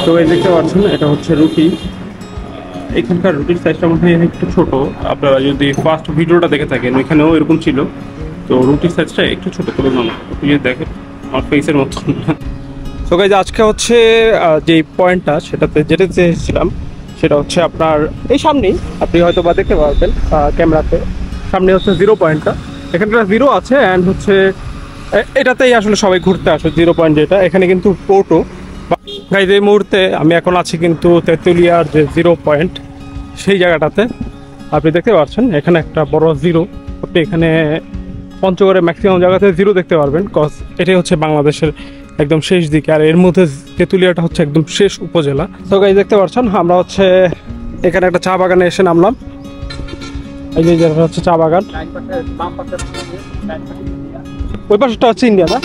তো এই দেখতে পাচ্ছেন এটা হচ্ছে রুটি। এখানকার রুটির সাইজটা মনে হয় একটু ছোট। আপনারা যদি ফার্স্ট ভিডিওটা দেখে থাকেন ওইখানেও এরকম ছিল। তো রুটির সাইজটা একটু ছোট তুলনামূলক যদি দেখেন আমার ফেসের মতো। তো গাইজ আজকে হচ্ছে যে পয়েন্টটা সেটাতে যেতে চেয়েছিলাম সেটা হচ্ছে আপনার এই সামনেই, আপনি হয়তো বা দেখতে পারবেন ক্যামেরাতে, সামনে হচ্ছে জিরো পয়েন্টটা। এখানকার জিরো আছে অ্যান্ড হচ্ছে এটাতেই আসলে সবাই ঘুরতে আসে জিরো পয়েন্ট যেটা। এখানে কিন্তু পোর্টও গাইজ এই মুহূর্তে আমি এখন আছি কিন্তু তেঁতুলিয়ার যে জিরো পয়েন্ট সেই জায়গাটাতে। আপনি দেখতে পাচ্ছেন এখানে একটা বড় জিরো। আপনি এখানে পঞ্চগড়ে ম্যাক্সিমাম জায়গাতে জিরো দেখতে পারবেন, কজ এটাই হচ্ছে বাংলাদেশের একদম শেষ দিকে, আর এর মধ্যে তেঁতুলিয়াটা হচ্ছে একদম শেষ উপজেলা। তো গাইজ দেখতে পাচ্ছেন আমরা হচ্ছে এখানে একটা চা বাগানে এসে নামলাম। এই যে জায়গাটা হচ্ছে চা বাগান, ওই পাশটা হচ্ছে ইন্ডিয়া না।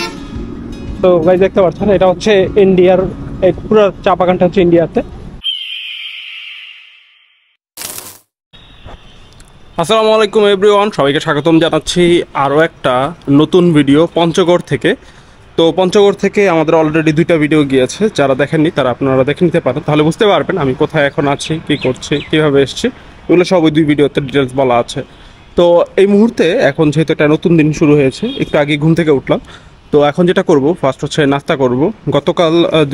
তো গাইজ দেখতে পাচ্ছেন এটা হচ্ছে ইন্ডিয়ার, এই পুরো চা বাগানটা হচ্ছে ইন্ডিয়াতে। আসসালামু আলাইকুম এভরিওয়ান, সবাইকে স্বাগতম জানাচ্ছি আরও একটা নতুন ভিডিও পঞ্চগড় থেকে। তো পঞ্চগড় থেকে আমাদের অলরেডি দুইটা ভিডিও গিয়েছে, যারা দেখেননি তারা আপনারা দেখে নিতে পারেন, তাহলে বুঝতে পারবেন আমি কোথায় এখন আছি, কী করছি, কীভাবে এসেছি, এগুলো সব ওই দুই ভিডিওতে ডিটেলস বলা আছে। তো এই মুহূর্তে এখন যেহেতু একটা নতুন দিন শুরু হয়েছে, একটু আগে ঘুম থেকে উঠলাম। তো এখন যেটা করব ফার্স্ট হচ্ছে নাস্তা করব।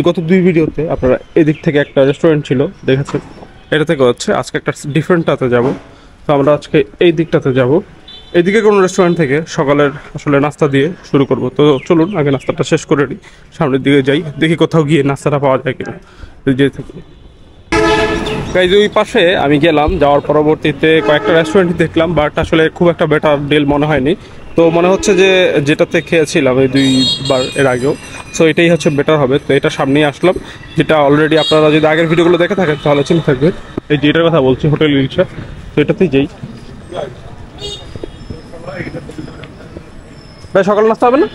গত দুই ভিডিওতে আপনারা এদিক থেকে একটা রেস্টুরেন্ট ছিল দেখেছেন, এটা থেকে হচ্ছে আজকে একটা ডিফারেন্টটাতে যাব। তো আমরা আজকে এই দিকটাতে যাব, এইদিকে কোনো রেস্টুরেন্ট থেকে সকালের আসলে নাস্তা দিয়ে শুরু করব। তো চলুন আগে নাস্তাটা শেষ করে নিই, সামনের দিকে যাই, দেখি কোথাও গিয়ে নাস্তাটা পাওয়া যায় কিনা। যে থেকে গাইজ ওই পাশে আমি গেলাম, যাওয়ার পরবর্তীতে কয়েকটা রেস্টুরেন্ট দেখলাম, বাট আসলে খুব একটা বেটার ডিল মনে হয়নি। তো মনে হচ্ছে যে যেটাতে খেয়েছিলাম এই দুইবার এর আগেও, সো এটাই হচ্ছে বেটার হবে। তো এটা সামনেই আসলাম, যেটা অলরেডি আপনারা যদি আগের ভিডিওগুলো দেখে থাকেন তাহলে চিন্তা থাকবে। এই যেটার কথা বলছি হোটেল ইলিশা, তো এটাতেই যাই। ভাই সকাল নাস্তা হবে না?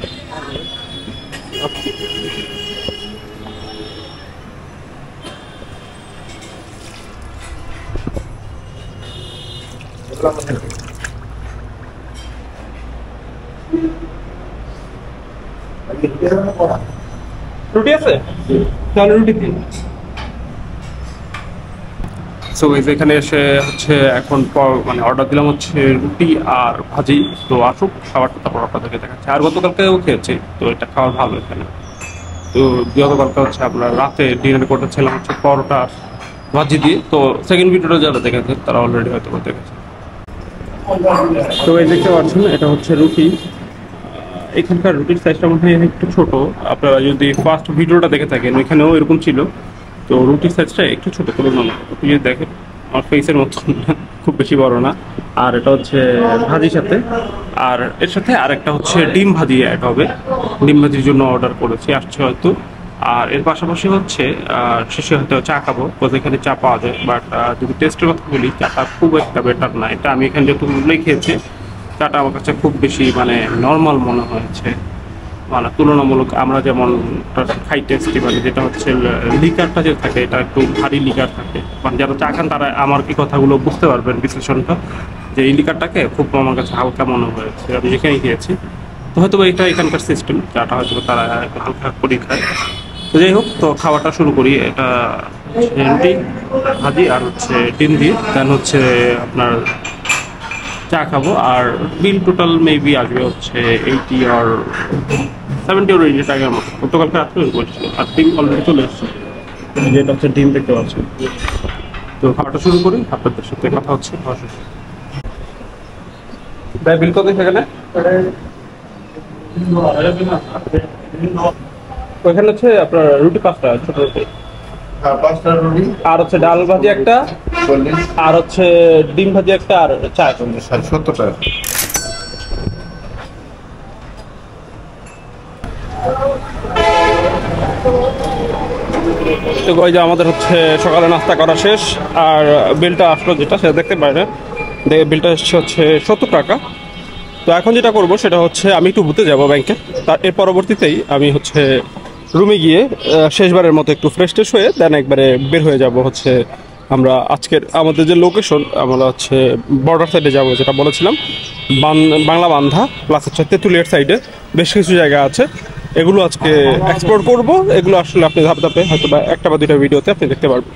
রুটি আছে, তাহলে রুটি দিন। সো এখানে এসে হচ্ছে এখন মানে অর্ডার দিলাম হচ্ছে রুটি আর ভাজি। তো আসুক খাবারটা, তারপর আপনাদেরকে দেখাচ্ছে। আর গতকালকেও খেয়েছি, তো এটা খাওয়ার ভালো এখানে। তো গতকালকে হচ্ছে আপনার রাতে ডিনার করতেছিলাম হচ্ছে পরোটা ভাজি দিয়ে। তো সেকেন্ড ভিডিওটা যারা দেখেছেন তারা অলরেডি হয়তো দেখেছে। তো এই দেখতে পাচ্ছেন এটা হচ্ছে রুটি। এখানকার রুটির সাইজটা মনে হয় একটু ছোট। আপনারা যদি ফার্স্ট ভিডিওটা দেখে থাকেন ওইখানেও এরকম ছিল। তো রুটির সাইজটা একটু ছোট তুলনামূলক আপনি যদি দেখেন আমার ফেসের মতো, খুব বেশি বড় না। আর এটা হচ্ছে ভাজির সাথে, আর এর সাথে আর একটা হচ্ছে ডিম ভাজি অ্যাড হবে। ডিম ভাজির জন্য অর্ডার করেছি, আসছে হয়তো। আর এর পাশাপাশি হচ্ছে শেষে হয়তো চা খাবো, কোথাও এখানে চা পাওয়া যায়। বাট যদি টেস্টের কথা বলি, চাটা খুব একটা বেটার না। এটা আমি এখানে যেহেতু মূল্যই খেয়েছি, চাটা আমার কাছে খুব বেশি মানে নর্মাল মনে হয়েছে। মানে তুলনামূলক আমরা যেমন খাই টেস্টি, মানে যেটা হচ্ছে লিকারটা যে থাকে এটা একটু ভারী লিকার থাকে। মানে যারা চা খান তারা আমার কি কথাগুলো বুঝতে পারবেন বিশ্লেষণটা, যে এই লিকারটাকে খুব আমার কাছে হালকা মনে হয়েছে আমি যেখানেই খেয়েছি। তো হয়তো এটা এখানকার সিস্টেম, চাটা হয়তো তারা হালকা করে খায়। তো যাই হোক, তো খাওয়াটা শুরু করি। এটা রুটি ভাজি আর হচ্ছে ডিম দিয়ে, দেন হচ্ছে আপনার চা খাবো। আর বিল টোটাল মেবি আসবে হচ্ছে 80 আর 70 ওর 80 টাকার মতো। গতকালকে রাত্রে বলছিল, আর ডিম অলরেডি চলে এসছে, যেটা হচ্ছে ডিম দেখতে পাচ্ছি। তো খাওয়াটা শুরু করি, আপনাদের সাথে কথা হচ্ছে খাওয়া শেষে। ভাই বিল কত সেখানে? ওইখানে হচ্ছে আপনার রুটি 5টা, ছোট রুটি। আর হচ্ছে ডাল ভাজি একটা, আর হচ্ছে ডিম ভাজি একটা, আর চা 70 টাকা। তো ওই যে আমাদের হচ্ছে সকালে নাস্তা করা শেষ, আর বিলটা আসলো যেটা সেটা দেখতে পারেন। বিলটা এসছে হচ্ছে 70 টাকা। তো এখন যেটা করব সেটা হচ্ছে আমি একটু ঘুরতে যাব ব্যাংকে, তার এর পরবর্তীতেই আমি হচ্ছে রুমে গিয়ে শেষবারের মতো একটু ফ্রেশ ট্রেশ হয়ে দেন একবারে বের হয়ে যাব হচ্ছে আমরা আজকের আমাদের যে লোকেশন, আমরা হচ্ছে বর্ডার সাইডে যাব, যেটা বলেছিলাম বাংলা বান্ধা প্লাস হচ্ছে তেঁতুলিয়ার সাইডে বেশ কিছু জায়গা আছে। এগুলো আজকে এক্সপ্লোর করব। এগুলো আসলে আপনি ধাপে ধাপে হয়তো বা একটা বা দুইটা ভিডিওতে আপনি দেখতে পারবেন।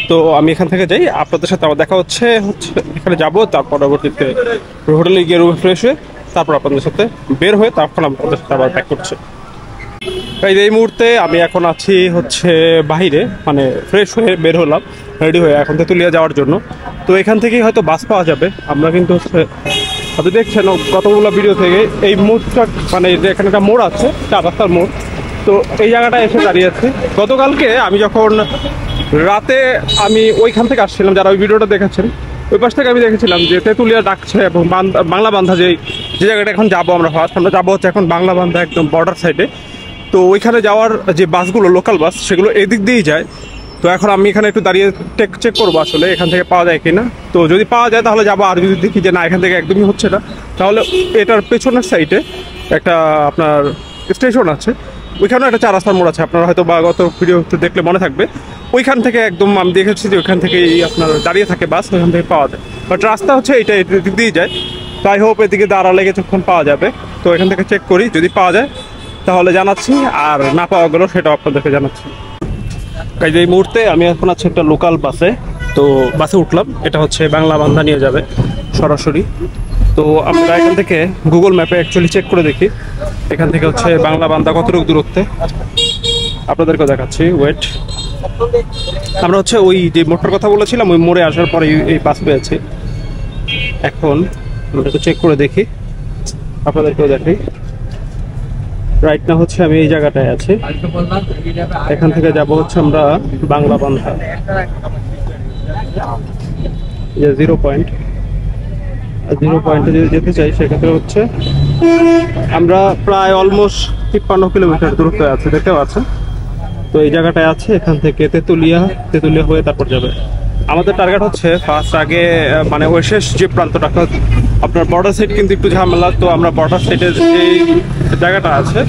তো আমি এখান থেকে যাই, আপনাদের সাথে আমার দেখা হচ্ছে এখানে যাব, তার পরবর্তীতে হোটেলে গিয়ে রুমে ফ্রেশ হয়ে তারপর আপনাদের সাথে বের হয়ে তারপর আপনাদের সাথে আবার ব্যাক করছে। এই মুহূর্তে আমি এখন আছি হচ্ছে বাহিরে, মানে ফ্রেশ হয়ে বের হলাম রেডি হয়ে এখন তেঁতুলিয়া যাওয়ার জন্য। তো এখান থেকেই হয়তো বাস পাওয়া যাবে। আমরা কিন্তু হচ্ছে আপনি দেখছেন কতগুলো ভিডিও থেকে এই মোড়টা, মানে এখানে একটা মোড় আছে, 4 রাস্তার মোড়। তো এই জায়গাটায় এসে দাঁড়িয়ে আছি। গতকালকে আমি যখন রাতে আমি ওইখান থেকে আসছিলাম, যারা ওই ভিডিওটা দেখাচ্ছেন ওই পাশ থেকে আমি দেখেছিলাম যে তেঁতুলিয়া ডাকছে এবং বাংলা বান্ধা যে জায়গাটা এখন যাবো আমরা ফার্স্ট, আমরা যাবো হচ্ছে এখন বাংলা বান্ধা একদম বর্ডার সাইডে। তো ওইখানে যাওয়ার যে বাসগুলো লোকাল বাস সেগুলো এদিক দিয়েই যায়। তো এখন আমি এখানে একটু দাঁড়িয়ে চেক করবো আসলে এখান থেকে পাওয়া যায় কিনা। তো যদি পাওয়া যায় তাহলে যাবো, আর যদি দেখি যে না এখান থেকে একদমই হচ্ছে না তাহলে এটার পেছনের সাইডে একটা আপনার স্টেশন আছে, ওইখানেও একটা 4 রাস্তার মোড় আছে, আপনারা হয়তো বা গত ভিডিও দেখলে মনে থাকবে। ওইখান থেকে একদম আমি দেখেছি যে ওইখান থেকেই আপনার দাঁড়িয়ে থাকে বাস, ওইখান থেকে পাওয়া যায়। বাট রাস্তা হচ্ছে এইটা এদিক দিয়ে যায়। তো আই হোপ এদিকে দাঁড়ালে কিছুক্ষণ পাওয়া যাবে। তো এখান থেকে চেক করি, যদি পাওয়া যায় তাহলে জানাচ্ছি, আর না পাওয়া গেলেও সেটাও আপনাদেরকে জানাচ্ছি। কাজে এই মুহূর্তে আমি এখন আছি একটা লোকাল বাসে। তো বাসে উঠলাম, এটা হচ্ছে বাংলা বান্ধা নিয়ে যাবে সরাসরি। তো আমরা এখান থেকে গুগল ম্যাপে অ্যাকচুয়ালি চেক করে দেখি এখান থেকে হচ্ছে বাংলা বান্ধা কতটুকু দূরত্বে, আপনাদেরকেও দেখাচ্ছি। ওয়েট, আমরা হচ্ছে ওই যে মোড়টার কথা বলেছিলাম ওই মোড়ে আসার পরে এই বাস পেয়েছি। এখন আমরা একটু চেক করে দেখি, আপনাদেরকেও দেখি। রাইট না হচ্ছে আমি এই জায়গাটায় আছি, এখান থেকে যাব হচ্ছে আমরা বাংলা বান্ধা, 0 পয়েন্টে যদি যেতে চাই সেক্ষেত্রে হচ্ছে আমরা প্রায় অলমোস্ট 53 কিলোমিটার দূরত্বে আছে, দেখতে পাচ্ছেন। তো এই জায়গাটায় আছে, এখান থেকে তেঁতুলিয়া হয়ে তারপর যাবে। আমাদের টার্গেট হচ্ছে ফার্স্ট আগে মানে ওই শেষ যে প্রান্তটা আপনার বর্ডার সাইড কিন্তু একটু ঝামেলা। তো আমরা বর্ডার সাইডের যে জায়গাটা আছে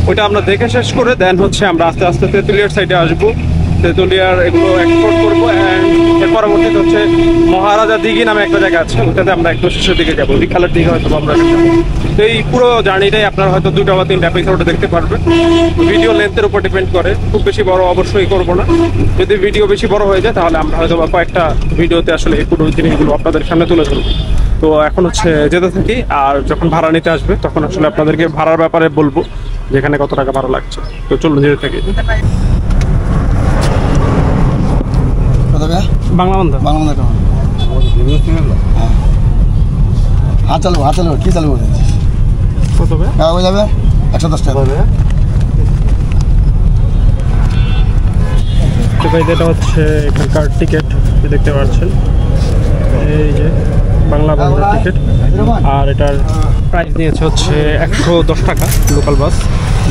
ওইটা আমরা দেখে শেষ করে দেন হচ্ছে আমরা আস্তে আস্তে তেঁতুলিয়ার সাইডে আসবো, তেঁতুলিয়ার এগুলো এক্সপ্লোর করবো। অ্যান্ড এর পরবর্তীতে হচ্ছে মহারাজা দিঘি নামে একটা জায়গা আছে, ওটাতে আমরা একটু শেষের দিকে যাবো, বিকালের দিকে হয়তো আমরা যাবো। তো এই পুরো জার্নিটাই আপনারা হয়তো 2টা বা 3টা এপিসোডে দেখতে পারবেন। ভিডিও লেন্থের উপর ডিপেন্ড করে, খুব বেশি বড় অবশ্যই করবো না। যদি ভিডিও বেশি বড় হয়ে যায় তাহলে আমরা হয়তো বা কয়েকটা ভিডিওতে আসলে এই পুরো জিনিসগুলো আপনাদের সামনে তুলে ধরবো। তো এখন হচ্ছে যেতে থাকি, আর যখন ভাড়া নিতে আসবে তখন আসলে আপনাদেরকে ভাড়ার ব্যাপারে বলবো যেখানে কত টাকা ভাড়া লাগছে। তো চলুন যেতে থাকি। বাংলা বান্ধা চালু কি চালু কত হয়ে যাবে 110 টাকা। এটা হচ্ছে এখানকার টিকিট, দেখতে পাচ্ছেন এই যে বাংলা বান্ধার টিকিট। আর এটার প্রাইস নিয়েছে হচ্ছে 110 টাকা লোকাল বাস।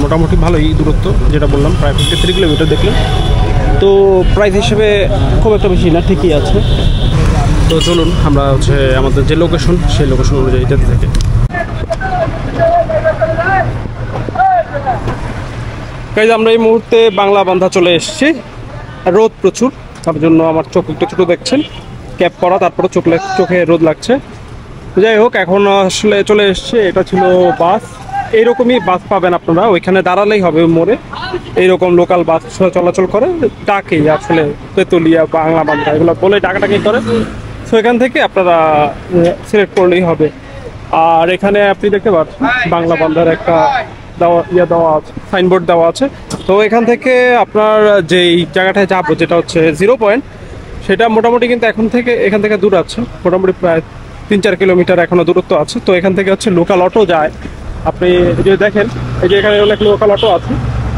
মোটামুটি ভালোই দূরত্ব, যেটা বললাম প্রায় 53 কিলোমিটার দেখলেন। তো প্রাইস হিসেবে খুব একটা বেশি না, ঠিকই আছে। তো চলুন আমরা হচ্ছে আমাদের যে লোকেশন সেই লোকেশন অনুযায়ী যেতে থাকি। গাইজ আমরা এই মুহূর্তে বাংলা বান্ধা চলে এসেছি। রোদ প্রচুর, তার জন্য আমার চোখ একটু ছোটো দেখছেন, ক্যাপ পরা, তারপরে চোখে রোদ লাগছে। যাই হোক, এখন আসলে চলে এসছে। এটা ছিল বাস, এইরকমই বাস পাবেন আপনারা, ওইখানে দাঁড়ালেই হবে মোড়ে। এইরকম লোকাল বাস চলাচল করে, ডাকেই আসলে তেঁতুলিয়া বাংলা বান্ধা এগুলো বলে ডাকাটাকি করে। তো এখান থেকে আপনারা সিলেক্ট করলেই হবে। আর এখানে আপনি দেখতে পাচ্ছেন বাংলা বান্ধার একটা দেওয়া আছে, সাইনবোর্ড দেওয়া আছে। তো এখান থেকে আপনার যেই জায়গাটায় যাবো, যেটা হচ্ছে 0 পয়েন্ট, সেটা মোটামুটি কিন্তু এখান থেকে দূর আছে, মোটামুটি প্রায় 3-4 কিলোমিটার এখনো দূরত্ব আছে। তো এখান থেকে হচ্ছে লোকাল অটো যায়। আপনি যদি দেখেন এই যে এখানে অনেক লোকাল অটো আছে,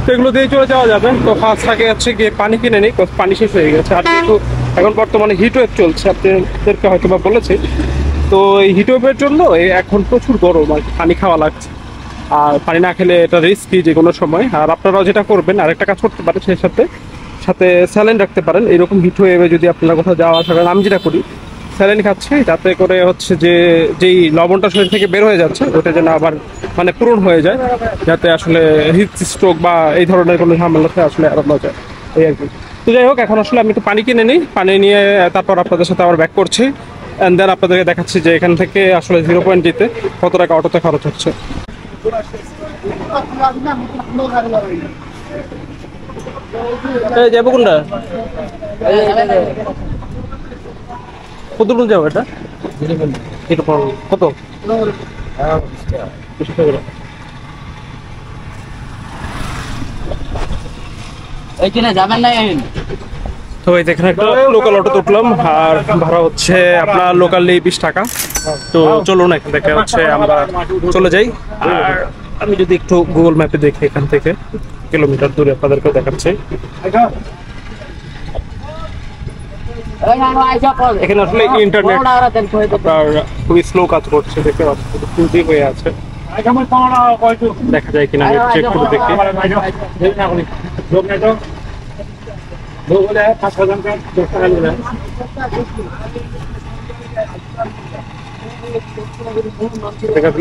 তো এগুলো দিয়ে চলে যাওয়া যাবে। তো ফার্স্ট আগে হচ্ছে গিয়ে পানি কিনে নিই, পানি শেষ হয়ে গেছে। আর যেহেতু এখন বর্তমানে হিটওয়েভ চলছে, আপনাদেরকে হয়তো বা বলেছি, তো এই হিটওয়েভের জন্য এখন প্রচুর গরম, আর পানি খাওয়া লাগছে। আর পানি না খেলে এটা রিস্কি যে কোনো সময়। আর আপনারাও যেটা করবেন, আরেকটা কাজ করতে পারেন, সেই সাথে স্যালাইন রাখতে পারেন। এরকম হিটওয়েভে যদি আপনারা কোথাও যাওয়া আসা করেন, আমি যেটা করি স্যালাইন খাচ্ছি, যাতে করে হচ্ছে যেই লবণটা শরীর থেকে বের হয়ে যাচ্ছে ওটা যেন আবার মানে পূরণ হয়ে যায়, যাতে আসলে হিট স্ট্রোক বা এই ধরনের কোনো ঝামেলাতে আসলে এড়ানো যায়, এই আর কি। তো যাই হোক, এখন আসলে আমি একটু পানি কিনে নিই, পানি নিয়ে তারপর আপনাদের সাথে আবার ব্যাক করছি। অ্যান্ড দেন আপনাদেরকে দেখাচ্ছি যে এখান থেকে আসলে 0 পয়েন্ট যেতে কত টাকা অটোতে খরচ হচ্ছে। যাবো কোনটা কত দূর যাবো এটা কত যাবেন না তো এই দেখেন একটা লোকাল অটো উঠলাম আর ভাড়া হচ্ছে আপনার লোকালি 20 টাকা। তো চলুন এখান থেকে হচ্ছে আমরা চলে যাই। আর আমি যদি একটু গুগল ম্যাপে দেখি এখান থেকে কিলোমিটার দূরে আপনাদেরকে দেখাচ্ছি। এখানে আসলে ইন্টারনেট আপনার খুবই স্লো কাজ করছে, দেখতে পাচ্ছি 2G হয়ে আছে। দেখা যায় কিনা আমি চেক করে দেখি।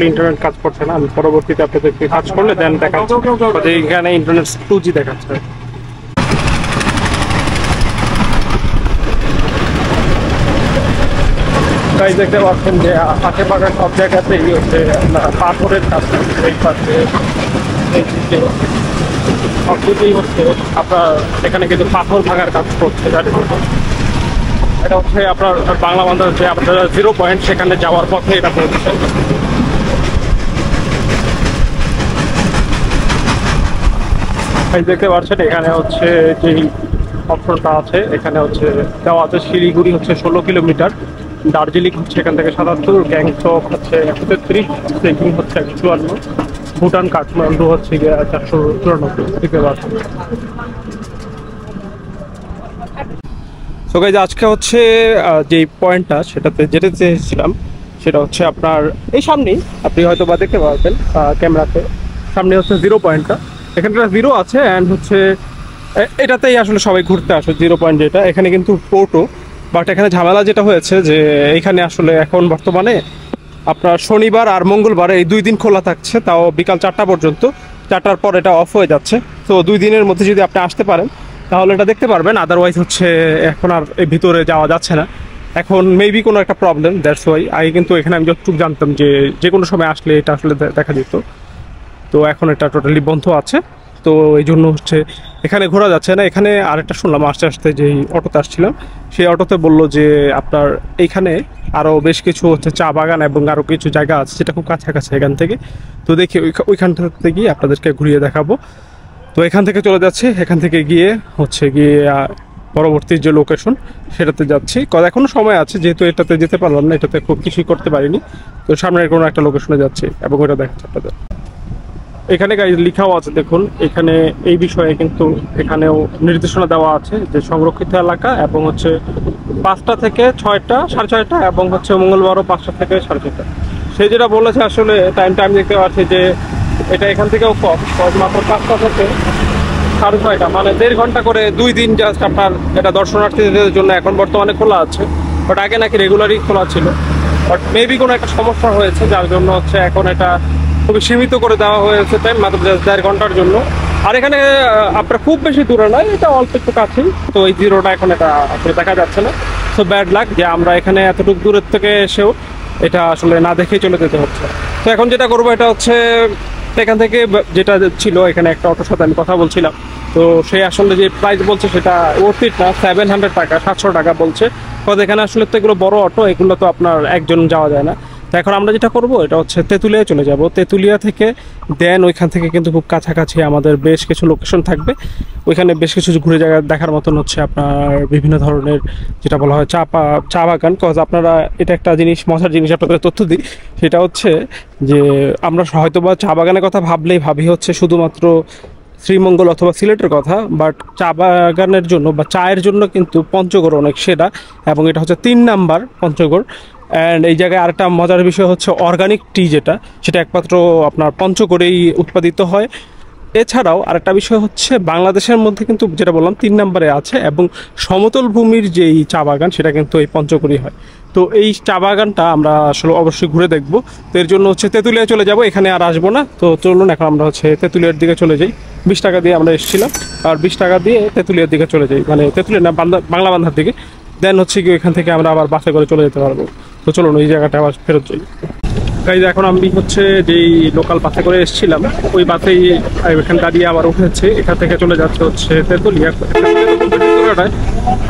ইন্টারনেট কাজ করছে না, আমি পরবর্তীতে আপনাদেরকে কাজ করলে দেন দেখাচ্ছি এখানে ইন্টারনেট 2G দেখাচ্ছে। গাইস দেখতে পাচ্ছেন যে আশেপাশে সব জায়গাতেই হচ্ছে পাথরের কাজ করছে, সবকিছুই হচ্ছে আপনার এখানে কিন্তু পাথর ভাঙার কাজ করছে। এটা হচ্ছে আপনার বাংলা বান্ধার যে আপনার 0 পয়েন্ট, সেখানে যাওয়ার পথে এটা পড়ছে। দেখতে পাচ্ছেন এখানে হচ্ছে যে অপশনটা আছে, এখানে হচ্ছে দেওয়া আছে শিলিগুড়ি হচ্ছে 16 কিলোমিটার, দার্জিলিং হচ্ছে এখান থেকে 77, গ্যাংটক হচ্ছে 133, সিকিম হচ্ছে 154, ভুটান কাঠমান্ডু হচ্ছে 494। দেখতে পাচ্ছেন। তো গাইজ আজকে হচ্ছে যে পয়েন্টটা সেটাতে যেতে চেয়েছিলাম সেটা হচ্ছে আপনার এই সামনেই, আপনি হয়তো বা দেখতে পাবেন ক্যামেরাতে, সামনে হচ্ছে 0 পয়েন্টটা। এখানটা 0 আছে অ্যান্ড হচ্ছে এটাতেই আসলে সবাই ঘুরতে আসে 0 পয়েন্ট যেটা। এখানে কিন্তু টোটো, বাট এখানে ঝামেলা যেটা হয়েছে যে এখানে আসলে এখন বর্তমানে আপনার শনিবার আর মঙ্গলবার এই 2 দিন খোলা থাকছে, তাও বিকাল 4টা পর্যন্ত। 4টার পর এটা অফ হয়ে যাচ্ছে। তো 2 দিনের মধ্যে যদি আপনি আসতে পারেন তাহলে এটা দেখতে পারবেন, আদারওয়াইজ হচ্ছে এখন আর এই ভিতরে যাওয়া যাচ্ছে না। এখন মেবি কোনো একটা প্রবলেম, দ্যাটস ওয়াই। আগে কিন্তু এখানে আমি যতটুকু জানতাম যে কোনো সময় আসলে এটা আসলে দেখা যেত, তো এখন এটা টোটালি বন্ধ আছে। তো এই জন্য হচ্ছে এখানে ঘোরা যাচ্ছে না। এখানে আরেকটা শুনলাম আস্তে আস্তে যেই অটোতে আসছিলাম সেই অটোতে বললো যে আপনার এইখানে আরও বেশ কিছু হচ্ছে চা বাগান এবং আরও কিছু জায়গা আছে যেটা খুব কাছাকাছি এখান থেকে। তো দেখি ওইখানটাতে গিয়ে আপনাদেরকে ঘুরিয়ে দেখাবো। তো এখান থেকে চলে যাচ্ছি, এখান থেকে গিয়ে পরবর্তী যে লোকেশন সেটাতে যাচ্ছি। এখনো সময় আছে, যেহেতু এটাতে যেতে পারলাম না, এটাতে খুব কিছুই করতে পারিনি। তো সামনের কোনো একটা লোকেশনে যাচ্ছি এবং ওটা দেখাচ্ছি আপনাদের। এখানে গাইজ লেখাও আছে দেখুন, এখানে এই বিষয়ে কিন্তু এখানেও নির্দেশনা দেওয়া আছে যে সংরক্ষিত এলাকা এবং হচ্ছে 5টা থেকে 6টা, 6:30, এবং হচ্ছে মঙ্গলবারও 5টা থেকে 6:30। সে যেটা বলেছে আসলে টাইমটা আমি দেখতে পাচ্ছি যে এটা এখান থেকেও কম, মাত্র 5টা থেকে 6:30, মানে 1.5 ঘন্টা করে 2 দিন জাস্ট আপনার এটা দর্শনার্থীদের জন্য এখন বর্তমানে খোলা আছে। বাট আগে নাকি রেগুলারই খোলা ছিল, বাট মেবি কোনো একটা সমস্যা হয়েছে যার জন্য হচ্ছে এখন এটা খুবই সীমিত করে দেওয়া হয়েছে টাইম, মাত্র 1.5 ঘন্টার জন্য। আর এখানে আপনার খুব বেশি দূরে নয়, এটা অল্প একটু কাছেই। তো এই 0টা এখন এটা আসলে দেখা যাচ্ছে না। সো ব্যাড লাক যে আমরা এখানে এতটুকু দূরের থেকে এসেও এটা আসলে না দেখেই চলে যেতে হচ্ছে। তো এখন যেটা করবো এটা হচ্ছে এখান থেকে যেটা ছিল, এখানে একটা অটোর সাথে আমি কথা বলছিলাম, তো সে আসলে যে প্রাইস বলছে সেটা ওর্থিট না, 700 টাকা, 700 টাকা বলছে। তো এখানে আসলে তো এগুলো বড় অটো, এগুলো তো আপনার একজন যাওয়া যায় না। তো এখন আমরা যেটা করবো এটা হচ্ছে তেঁতুলিয়ায় চলে যাব। তেঁতুলিয়া থেকে দেন ওইখান থেকে কিন্তু খুব কাছাকাছি আমাদের বেশ কিছু লোকেশন থাকবে। ওইখানে বেশ কিছু ঘুরে জায়গা দেখার মতন হচ্ছে আপনার বিভিন্ন ধরনের যেটা বলা হয় চা বাগান। কজ আপনারা এটা একটা জিনিস, মজার জিনিস আপনাদের তথ্য দিই, সেটা হচ্ছে যে আমরা হয়তো বা চা বাগানের কথা ভাবি হচ্ছে শুধুমাত্র শ্রীমঙ্গল অথবা সিলেটের কথা, বাট চা বাগানের জন্য বা চায়ের জন্য কিন্তু পঞ্চগড় অনেক সেরা, এবং এটা হচ্ছে 3 নাম্বার পঞ্চগড়। অ্যান্ড এই জায়গায় আরেকটা মজার বিষয় হচ্ছে অর্গানিক টি সেটা একমাত্র আপনার পঞ্চগড়েই উৎপাদিত হয়। এছাড়াও আরেকটা বিষয় হচ্ছে বাংলাদেশের মধ্যে কিন্তু যেটা বললাম 3 নম্বরে আছে, এবং সমতল ভূমির যেই চা বাগান সেটা কিন্তু এই পঞ্চগড়েই হয়। তো এই চা বাগানটা আমরা আসলে অবশ্যই ঘুরে দেখবো। তো এর জন্য হচ্ছে তেঁতুলিয়া চলে যাব, এখানে আর আসবো না। তো চলুন এখন আমরা হচ্ছে তেঁতুলিয়ার দিকে চলে যাই। 20 টাকা দিয়ে আমরা এসেছিলাম, আর 20 টাকা দিয়ে তেঁতুলিয়ার দিকে চলে যাই, মানে তেঁতুলিয়া না, বাংলা বান্ধার দিকে। দেন হচ্ছে কি এখান থেকে আমরা আবার বাসে করে চলে যেতে পারবো। তো চলুন ওই জায়গাটা আবার ফেরত যাই। গাইজ এখন আমি হচ্ছে যেই লোকাল বাসে করে এসেছিলাম ওই বাসেই এখানে দাঁড়িয়ে আবার উঠেছে। এখান থেকে চলে যাচ্ছে হচ্ছে তেঁতুলিয়া।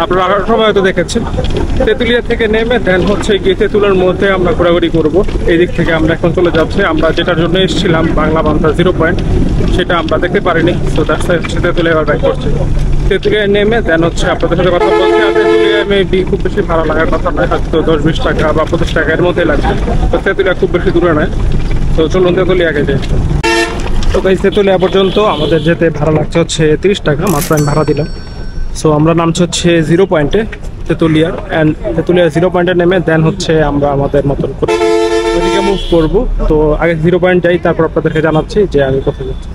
আপনারা আসার সময় হয়তো দেখেছেন। তেঁতুলিয়া থেকে নেমে দেন হচ্ছে গিয়ে তেঁতুলার মধ্যে আমরা ঘোরাঘুরি করবো। এই দিক থেকে আমরা এখন চলে যাচ্ছি। আমরা যেটার জন্য এসেছিলাম বাংলা বান্ধা 0 পয়েন্ট, সেটা আমরা দেখতে পারিনি। তো রাস্তায় হচ্ছে তেঁতুলিয়া এবার ব্যাক করছে। তেঁতুলিয়ায় নেমে দেন হচ্ছে আপনাদের সাথে কথা বলতে। আর তেঁতুলিয়ায় মেবি খুব বেশি ভাড়া লাগার কথা নয়, হয়তো 10-20 টাকা বা 25 টাকার মধ্যে লাগবে। তো তেঁতুলিয়া খুব বেশি দূরে নয়। তো চলুন তেঁতুলিয়াকে যাই। তো গাইস তেঁতুলিয়া পর্যন্ত আমাদের যেতে ভাড়া লাগছে হচ্ছে 30 টাকা, মাত্র আমি ভাড়া দিলাম। সো আমরা নামছি হচ্ছে 0 পয়েন্টে তেঁতুলিয়ার। অ্যান্ড তেঁতুলিয়ার 0 পয়েন্টে নেমে দেন হচ্ছে আমরা আমাদের মতন করে ওইদিকে মুভ করবো। তো আগে 0 পয়েন্ট যাই, তারপর আপনাদেরকে জানাচ্ছি যে আমি কোথায় যাচ্ছি।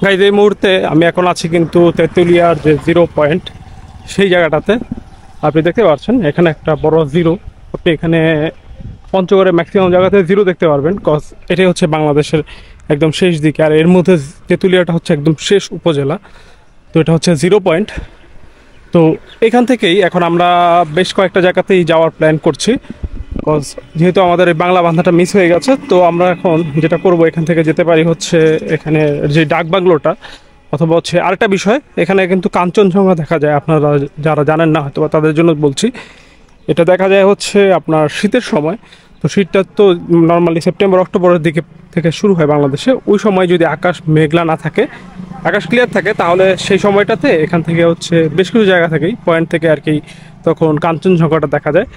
গাইজ এই মুহূর্তে আমি এখন আছি কিন্তু তেঁতুলিয়ার যে 0 পয়েন্ট সেই জায়গাটাতে। আপনি দেখতে পাচ্ছেন এখানে একটা বড় 0। আপনি এখানে পঞ্চগড়ে ম্যাক্সিমাম জায়গাতে 0 দেখতে পারবেন, কজ এটাই হচ্ছে বাংলাদেশের একদম শেষ দিকে। আর এর মধ্যে তেঁতুলিয়াটা হচ্ছে একদম শেষ উপজেলা। তো এটা হচ্ছে 0 পয়েন্ট। তো এখান থেকেই এখন আমরা বেশ কয়েকটা জায়গাতেই যাওয়ার প্ল্যান করছি, কজ যেহেতু আমাদের এই বাংলা বান্ধাটা মিস হয়ে গেছে। তো আমরা এখন যেটা করব, এখান থেকে যেতে পারি হচ্ছে এখানে যে ডাকবাংলোটা, অথবা হচ্ছে আরেকটা বিষয়, এখানে কিন্তু কাঞ্চনজঙ্ঘা দেখা যায়। আপনারা যারা জানেন না হয়তো তাদের জন্য বলছি, এটা দেখা যায় হচ্ছে আপনার শীতের সময়। তো শীতটা তো নর্মালি সেপ্টেম্বর অক্টোবরের দিকে থেকে শুরু হয় বাংলাদেশে। ওই সময় যদি আকাশ মেঘলা না থাকে, আকাশ ক্লিয়ার থাকে, তাহলে সেই সময়টাতে এখান থেকে হচ্ছে বেশ কিছু জায়গা থেকেই পয়েন্ট থেকে আর কি তখন কাঞ্চনজঙ্ঘাটা দেখা যায়।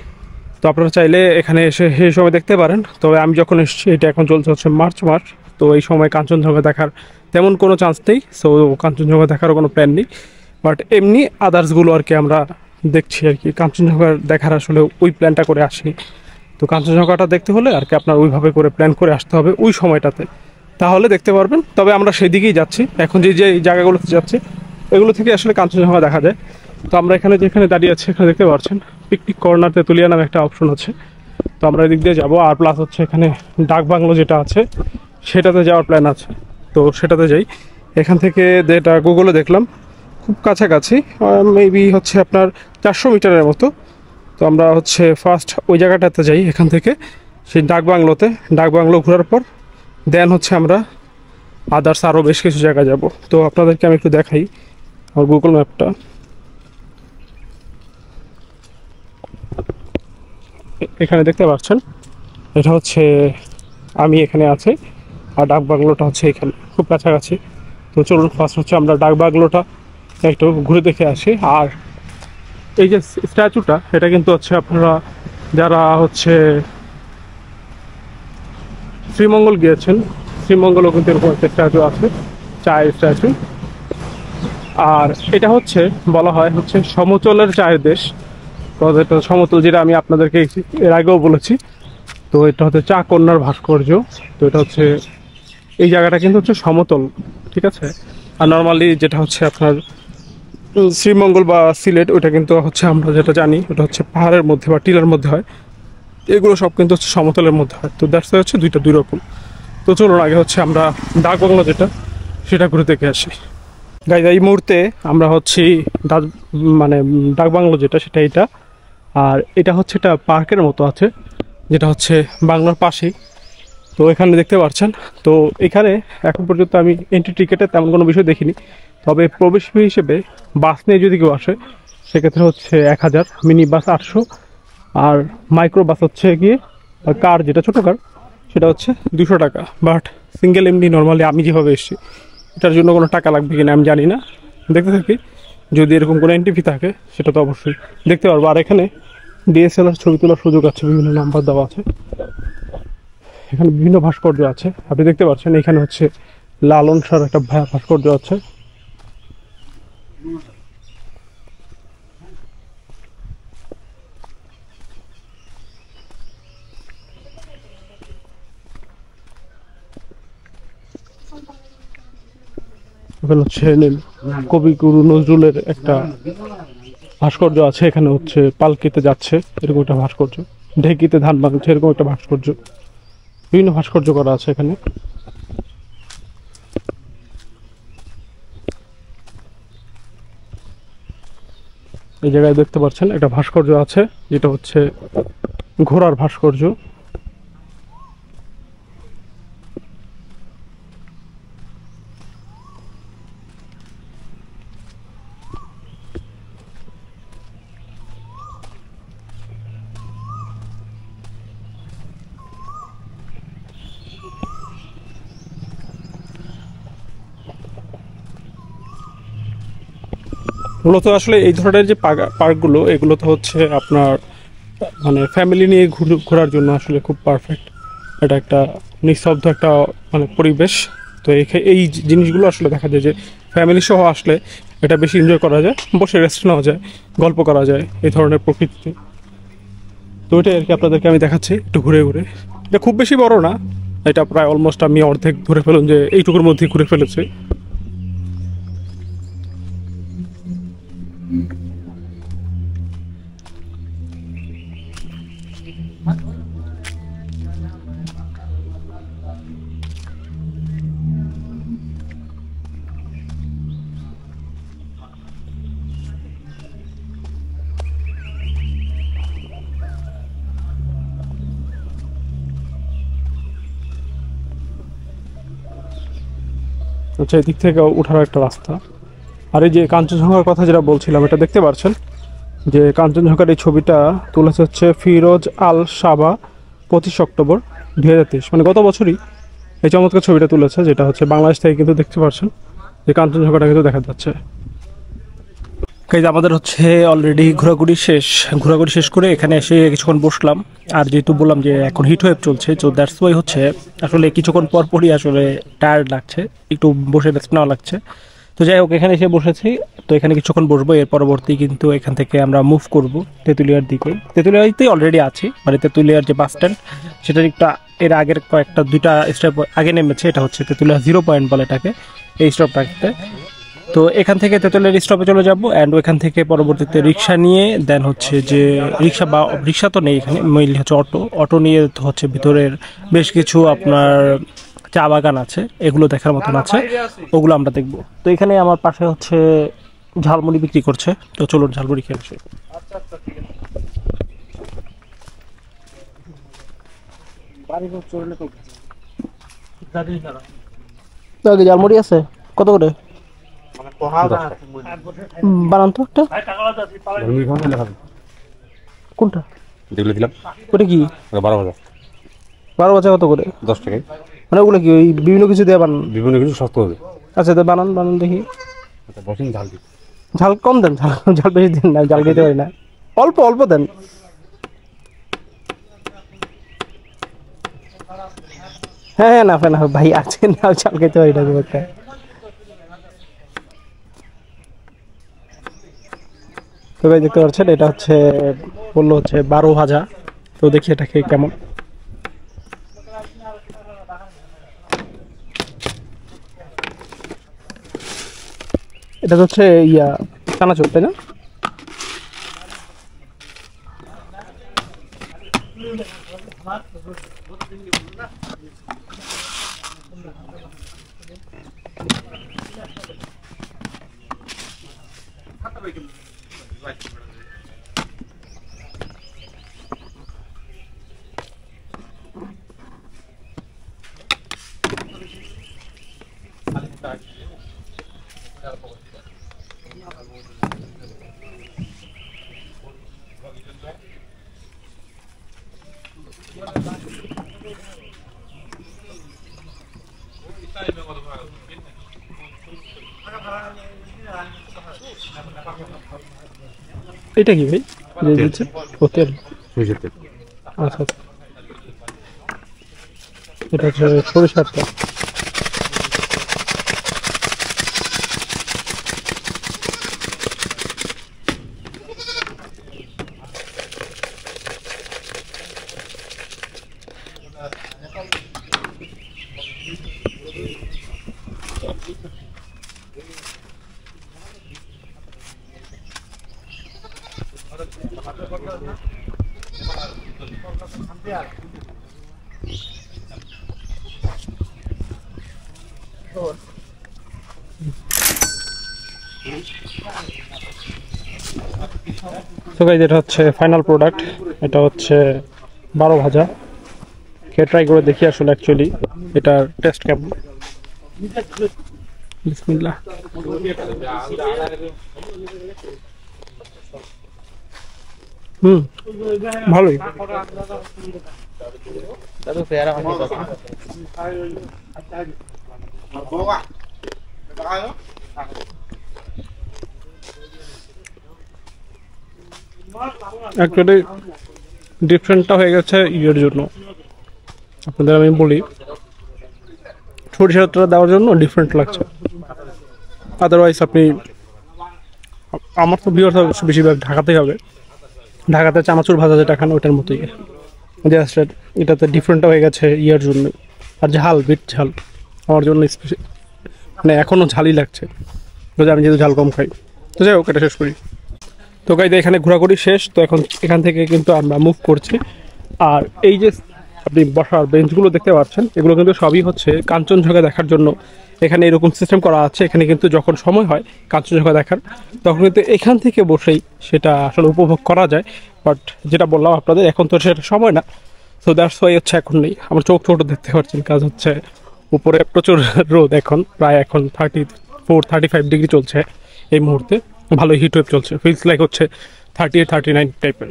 তো আপনারা চাইলে এখানে এসে সেই সময় দেখতে পারেন। তবে আমি যখন এসেছি, এটা এখন চলছে হচ্ছে মার্চ মাস। তো এই সময় কাঞ্চনজঙ্ঘা দেখার তেমন কোনো চান্স নেই। সো কাঞ্চনজঙ্ঘা দেখারও কোনো প্ল্যান নেই। বাট এমনি আদার্সগুলো আর কি আমরা দেখছি আর কি। কাঞ্চনজঙ্ঘা দেখার আসলে ওই প্ল্যানটা করে আসিনি। তো কাঞ্চনজঙ্ঘাটা দেখতে হলে আর কি আপনার ওইভাবে করে প্ল্যান করে আসতে হবে ওই সময়টাতে, তাহলে দেখতে পারবেন। তবে আমরা সেই দিকেই যাচ্ছি এখন, যে যে জায়গাগুলোতে যাচ্ছি এগুলো থেকে আসলে কাঞ্চনজঙ্ঘা দেখা যায়। তো আমরা এখানে যেখানে দাঁড়িয়ে আছি এখানে দেখতে পাচ্ছেন পিকনিক কর্নার তেঁতুলিয়া নামে একটা অপশন আছে। তো আমরা এদিক দিয়ে যাবো। আর প্লাস হচ্ছে এখানে ডাকবাংলো যেটা আছে সেটাতে যাওয়ার প্ল্যান আছে। তো সেটাতে যাই। এখান থেকে যেটা গুগলে দেখলাম খুব কাছাকাছি, মেবি হচ্ছে আপনার 400 মিটারের মতো। তো আমরা হচ্ছে ফার্স্ট ওই জায়গাটাতে যাই। এখান থেকে সেই ডাকবাংলোতে, ডাকবাংলো ঘোরার পর দেন হচ্ছে আমরা আদার্স আরও বেশ কিছু জায়গা যাব। তো আপনাদেরকে আমি একটু দেখাই আমার গুগল ম্যাপটা। এখানে দেখতে পাচ্ছেন এটা হচ্ছে আমি এখানে আছি, আর ডাকবাংলোটা হচ্ছে এখানে খুব কাছাকাছি। তো চলুন ফার্স্ট হচ্ছে আমরা ডাকবাংলোটা একটু ঘুরে দেখে আসি। আর এই যে স্ট্যাচুটা, এটা কিন্তু হচ্ছে আপনারা যারা হচ্ছে শ্রীমঙ্গল গিয়েছেন, শ্রীমঙ্গলও কিন্তু এরকম একটা স্ট্যাচু আছে, চায়ের স্ট্যাচু। আর এটা হচ্ছে বলা হয় হচ্ছে সমতলের চায়ের দেশ। তো এটা সমতল, যেটা আমি আপনাদেরকে এর আগেও বলেছি। তো এটা হচ্ছে চা কন্যার ভাস্কর্য। তো এটা হচ্ছে এই জায়গাটা কিন্তু হচ্ছে সমতল, ঠিক আছে। আর নর্মালি যেটা হচ্ছে আপনার শ্রীমঙ্গল বা সিলেট, ওইটা কিন্তু হচ্ছে আমরা যেটা জানি ওটা হচ্ছে পাহাড়ের মধ্যে বা টিলার মধ্যে হয়। এগুলো সব কিন্তু হচ্ছে সমতলের মধ্যে হয়। তো দ্যাটস হচ্ছে দুইটা দুই রকম। তো চলুন আগে হচ্ছে আমরা ডাকবাংলো যেটা সেটা ঘুরে দেখে আসি। গাইজ এই মুহূর্তে আমরা হচ্ছি মানে ডাকবাংলো যেটা সেটা এটা। আর এটা হচ্ছে একটা পার্কের মতো আছে, যেটা হচ্ছে বাংলার পাশেই। তো এখানে দেখতে পাচ্ছেন। তো এখানে এখন পর্যন্ত আমি এন্ট্রি টিকেটে তেমন কোনো বিষয় দেখিনি। তবে প্রবেশ ফি হিসেবে বাস নিয়ে যদি কেউ আসে সেক্ষেত্রে হচ্ছে 1000, মিনি বাস 800, আর মাইক্রো বাস হচ্ছে গিয়ে কার যেটা ছোটো কার সেটা হচ্ছে 200 টাকা। বাট সিঙ্গেল এমনি নর্মালি আমি যেভাবে এসেছি এটার জন্য কোনো টাকা লাগবে কিনা আমি জানি না, দেখতে থাকি। যদি এরকম কোনো এন্ট্রি ফি থাকে সেটা তো অবশ্যই দেখতে পারবো। আর এখানে ডিএসএলআর ছবি তোলার সুযোগ আছে, বিভিন্ন নাম্বার দেওয়া আছে। এখানে বিভিন্ন ভাস্কর্য আছে, আপনি দেখতে পাচ্ছেন। এখানে হচ্ছে লালন শাহর একটা ভাস্কর্য আছে। এখানে হচ্ছে কবিগুরু নজরুলের একটা ভাস্কর্য আছে। এখানে হচ্ছে পালকিতে যাচ্ছে এরকম একটা ভাস্কর্য, ঢেকিতে ধান ভাঙছে এরকম একটা ভাস্কর্য, বিভিন্ন ভাস্কর্য করা আছে এখানে। এই জায়গায় দেখতে পাচ্ছেন একটা ভাস্কর্য আছে, যেটা হচ্ছে ঘোড়ার ভাস্কর্য। মূলত আসলে এই ধরনের যে পার্কগুলো এগুলো তো হচ্ছে আপনার মানে ফ্যামিলি নিয়ে ঘোরার জন্য আসলে খুব পারফেক্ট। এটা একটা নিঃশব্দ একটা মানে পরিবেশ। তো এই জিনিসগুলো আসলে দেখা যায় যে ফ্যামিলি সহ আসলে এটা বেশি এনজয় করা যায়, বসে রেস্ট নেওয়া যায়, গল্প করা যায় এই ধরনের প্রকৃতিতে। তো ওইটাই আর কি আপনাদেরকে আমি দেখাচ্ছি একটু ঘুরে ঘুরে। এটা খুব বেশি বড় না, এটা প্রায় অলমোস্ট আমি অর্ধেক ঘুরে ফেলুন যে এইটুকুর মধ্যে ঘুরে ফেলেছি। আচ্ছা, এদিক থেকে ওঠার একটা রাস্তা। আর এই যে কাঞ্চনজঙ্ঘার কথা যেটা বলছিলাম, এটা দেখতে পাচ্ছেন যে কাঞ্চনজঙ্ঘার এই ছবিটা তুলেছে হচ্ছে ফিরোজ আল সাবা 25 অক্টোবর 2023, মানে গত বছরই এই চমৎকার ছবিটা তুলেছে, যেটা হচ্ছে বাংলাদেশ থেকে কিন্তু দেখতে পাচ্ছেন যে কাঞ্চনজঙ্ঘাটা কিন্তু দেখা যাচ্ছে। আমাদের হচ্ছে অলরেডি ঘোরাঘুরি শেষ করে এখানে এসে কিছুক্ষণ বসলাম। আর যেহেতু বললাম যে এখন হিট ওয়েভ চলছে, তো দ্যাটস ওয়াই হচ্ছে আসলে কিছুক্ষণ পরই আসলে টায়ার্ড লাগছে, একটু বসে রেস্ট নেওয়া লাগছে। তো যাই হোক, এখানে এসে বসেছি, তো এখানে কিছুক্ষণ বসবো। এর পরবর্তী কিন্তু এখান থেকে আমরা মুভ করব তেঁতুলিয়ার দিকে। তেঁতুলিয়াতেই অলরেডি আছি, মানে তেঁতুলিয়ার যে বাস স্ট্যান্ড সেটার একটু এর আগের দুইটা স্টপ আগে নেমেছে। এটা হচ্ছে তেঁতুলিয়া 0 পয়েন্ট বলে এটাকে, এই স্টপটাতে। তো এখান থেকে তেঁতুলিয়ার স্টপে চলে যাব, অ্যান্ড ওইখান থেকে পরবর্তীতে রিক্সা নিয়ে দেন হচ্ছে যে রিক্সা তো নেই এখানে, মেইনলি হচ্ছে অটো নিয়ে হচ্ছে ভিতরের বেশ কিছু আপনার চা বাগান আছে, এগুলো দেখার মতন আছে, ওগুলো আমরা দেখবো। তো এখানে আমার পাশে হচ্ছে ঝালমুড়ি বিক্রি করছে, তো চলুন ঝালমুড়ি খেয়ে আসি। ঝালমুড়ি আছে কত করে? বানান তো একটা। কোনটা? ওটা কি? 12 ভাজা কত করে? 10 টাকা। মানে ওগুলো কি ওই বিভিন্ন কিছু দিয়ে বানান? বিভিন্ন কিছু সস্তা হবে। আচ্ছা, তো বানান দেখি। বসেন ঝাল দিন। ঝাল কম দেন, ঝাল বেশি দেন না, ঝাল খেতে পারি না, অল্প দেন। হ্যাঁ না ভাই আছে না, ঝাল খেতে পারি না খুব একটা। তো ভাই দেখতে পাচ্ছেন এটা হচ্ছে বললো হচ্ছে 12 ভাজা। তো দেখি এটা খেয়ে কেমন। এটা হচ্ছে চানাচুর, তাই না? এটা কি ভাই? তেল। আচ্ছা, এটা হচ্ছে সরিষার তেল। তো গাইস, এটা হচ্ছে ফাইনাল প্রোডাক্ট। এটা হচ্ছে 12 ভাজা। খেয়ে ট্রাই করে দেখি আসলে অ্যাকচুয়ালি এটার টেস্ট কেমন। বিসমিল্লাহ। ভালোই। অ্যাকচুয়ালি ডিফারেন্টটা হয়ে গেছে ইয়ের জন্য, আপনাদের আমি বলি সরিষাটা দেওয়ার জন্য ডিফারেন্ট লাগছে। আদারওয়াইজ আপনি, আমার তো বিয়ার বেশিরভাগ ঢাকাতেই হবে, ঢাকাতে চানাচুর ভাজা যেটা খান ওইটার মতোই, জাস্ট এটাতে ডিফারেন্টটা হয়ে গেছে ইয়ের জন্য। আর ঝাল, বিট ঝাল আমার জন্য স্পেশাল, মানে এখনও ঝালই লাগছে, যদি আমি যেহেতু ঝাল কম খাই। তো যাই হোক, এটা শেষ করি। তো গাইতে এখানে ঘোরাঘুরি শেষ, তো এখন এখান থেকে কিন্তু আমরা মুভ করছি। আর এই যে আপনি বসার বেঞ্চগুলো দেখতে পাচ্ছেন, এগুলো কিন্তু সবই হচ্ছে কাঞ্চনজঙ্ঘা দেখার জন্য এখানে এরকম সিস্টেম করা আছে। এখানে কিন্তু যখন সময় হয় কাঞ্চনজঙ্ঘা দেখার, তখন কিন্তু এখান থেকে বসেই সেটা আসলে উপভোগ করা যায়। বাট যেটা বললাম আপনাদের, এখন তো সেটা সময় না, তো দ্যাটস ওয়াই হচ্ছে এখন নেই। আমার চোখ ছোটো দেখতে পাচ্ছেন, কাজ হচ্ছে উপরে প্রচুর রোদ, এখন প্রায় এখন 34-35 ডিগ্রি চলছে এই মুহূর্তে, ভালো হিট ওয়েভ চলছে, ফিলস লাইক হচ্ছে 38-39 টাইপের।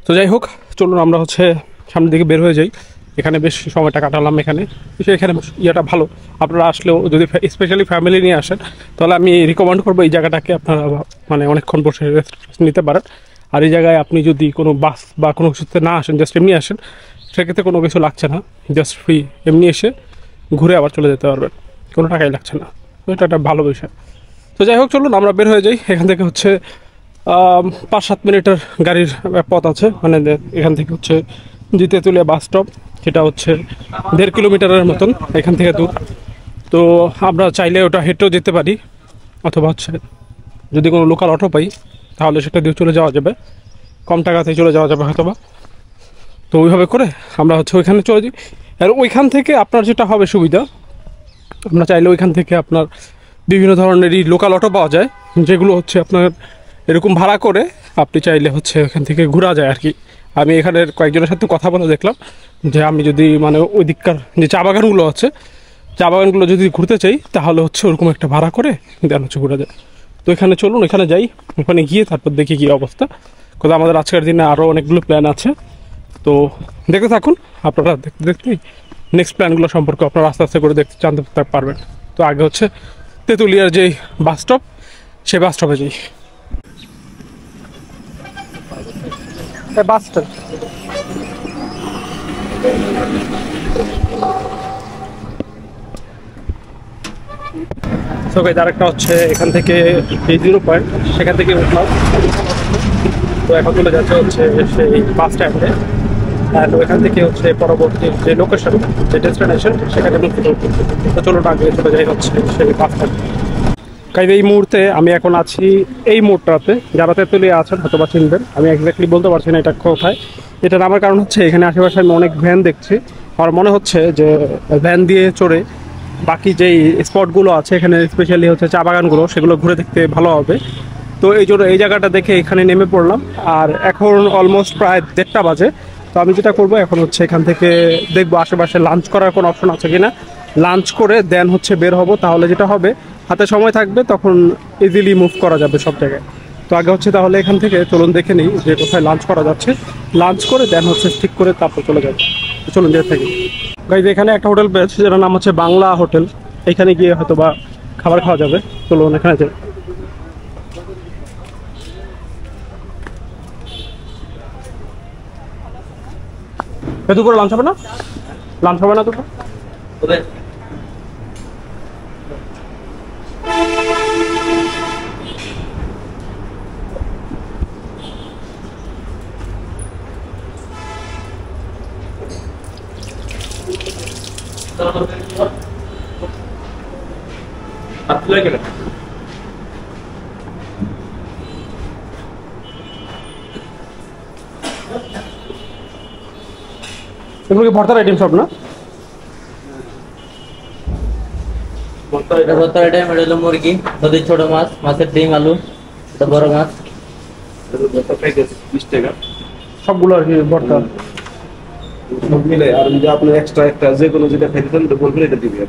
তো যাই হোক, চলুন আমরা হচ্ছে সামনের দিকে বের হয়ে যাই। এখানে বেশ সময়টা কাটালাম, এখানে ইয়েটা ভালো। আপনারা আসলেও যদি স্পেশালি ফ্যামিলি নিয়ে আসেন, তাহলে আমি রিকমেন্ড করবো এই জায়গাটাকে আপনারা মানে অনেকক্ষণ বসে রেস্ট নিতে পারেন। আর এই জায়গায় আপনি যদি কোনো বাস বা কোনো কিছুতে না আসেন, জাস্ট এমনি আসেন, সেক্ষেত্রে কোনো কিছু লাগছে না, জাস্ট ফ্রি এমনি এসে ঘুরে আবার চলে যেতে পারবেন, কোনো টাকাই লাগছে না। তো এটা একটা ভালো বিষয়। তো যাই হোক, চলুন আমরা বের হয়ে যাই। এখান থেকে হচ্ছে 5-7 মিনিটের গাড়ির পথ আছে, মানে এখান থেকে হচ্ছে তেঁতুলিয়া বাস স্টপ, সেটা হচ্ছে 1.5 কিলোমিটারের মতন এখান থেকে দূর। তো আমরা চাইলে ওটা হেঁটেও যেতে পারি, অথবা হচ্ছে যদি কোনো লোকাল অটো পাই তাহলে সেটা দিয়ে চলে যাওয়া যাবে, কম টাকাতেই চলে যাওয়া যাবে হয়তো বা। তো ওইভাবে করে আমরা হচ্ছে ওইখানে চলে যাই। আর ওইখান থেকে আপনার যেটা হবে সুবিধা, আমরা চাইলে ওইখান থেকে আপনার বিভিন্ন ধরনেরই লোকাল অটো পাওয়া যায়, যেগুলো হচ্ছে আপনার এরকম ভাড়া করে আপনি চাইলে হচ্ছে ওখান থেকে ঘোরা যায় আর কি। আমি এখানের কয়েকজনের সাথে কথা বলে দেখলাম যে আমি যদি মানে ওই দিককার যে চা বাগানগুলো আছে, চা বাগানগুলো যদি ঘুরতে চাই তাহলে হচ্ছে ওরকম একটা ভাড়া করে দেন হচ্ছে ঘোরা যায়। তো এখানে চলুন, এখানে যাই, ওখানে গিয়ে তারপর দেখি কী অবস্থা। কোথাও আমাদের আজকের দিনে আরও অনেকগুলো প্ল্যান আছে, তো দেখতে থাকুন। আপনারা দেখতে দেখতেই নেক্সট প্ল্যানগুলো সম্পর্কে আপনারা আস্তে আস্তে করে জানতে পারবেন। তো আগে হচ্ছে তেঁতুলিয়ার যেই বাস স্টপ, সেই বাস স্টপে যাই। বাস স্টপ সো গাইস, আরেকটা হচ্ছে এখান থেকে এই 0 পয়েন্ট, সেখান থেকে উঠলাম। তো এখন চলে যাচ্ছে হচ্ছে সেই বাস স্ট্যান্ডে, অ্যান্ড ওইখান থেকে হচ্ছে পরবর্তী যে লোকেশন, যে ডেস্টিনেশন, সেখানে মুক্তি করবো। তো চলো আগে চলে যাই হচ্ছে সেই বাস স্ট্যান্ড। গাইস, এই মুহূর্তে আমি এখন আছি এই মোড়টাতে, যারা তেঁতুলিয়া আছেন হয়তো বা চিনবেন, আমি এক্স্যাক্টলি বলতে পারছি না এটা কোথায়। এটা নামার কারণ হচ্ছে এখানে আশেপাশে আমি অনেক ভ্যান দেখছি, আমার মনে হচ্ছে যে ভ্যান দিয়ে চড়ে বাকি যেই স্পটগুলো আছে এখানে, স্পেশালি হচ্ছে চা বাগানগুলো, সেগুলো ঘুরে দেখতে ভালো হবে। তো এই জন্য এই জায়গাটা দেখে এখানে নেমে পড়লাম। আর এখন অলমোস্ট প্রায় 1:30 বাজে। তো আমি যেটা করবো এখন হচ্ছে এখান থেকে দেখবো আশেপাশে লাঞ্চ করার কোনো অপশন আছে কিনা, লাঞ্চ করে দেন হচ্ছে বের হব। তাহলে যেটা হবে, হাতে সময় থাকবে, তখন ইজিলি মুভ করা যাবে সব জায়গায়। তো আগে হচ্ছে তাহলে এখান থেকে চলুন দেখে নিই যে কোথায় লাঞ্চ করা যাচ্ছে, লাঞ্চ করে দেন হচ্ছে ঠিক করে তারপর চলে যাবে। তো চলুন যেতে থাকি। গাইজ, এখানে একটা হোটেল পেয়েছে যেটার নাম হচ্ছে বাংলা হোটেল, এখানে গিয়ে হয়তো বা খাবার খাওয়া যাবে। চলুন এখানে যাই। দুপুরে লাঞ্চ হবে না? লাঞ্চ হবে না দুপুরে? এগুলো কি ভর্তার আইটেম সব না? ভর্তার আইটেম, এটা হলো মুরগি, নদীর ছোট মাছ, মাছের ডিম, আলু, এটা বড় মাছ। 20 টাকা সবগুলো আর কি ভর্তা সব মিলে। আর যদি আপনি এক্সট্রা একটা যে কোনো যেটা খাইতে চান বলবেন, এটা দিবে।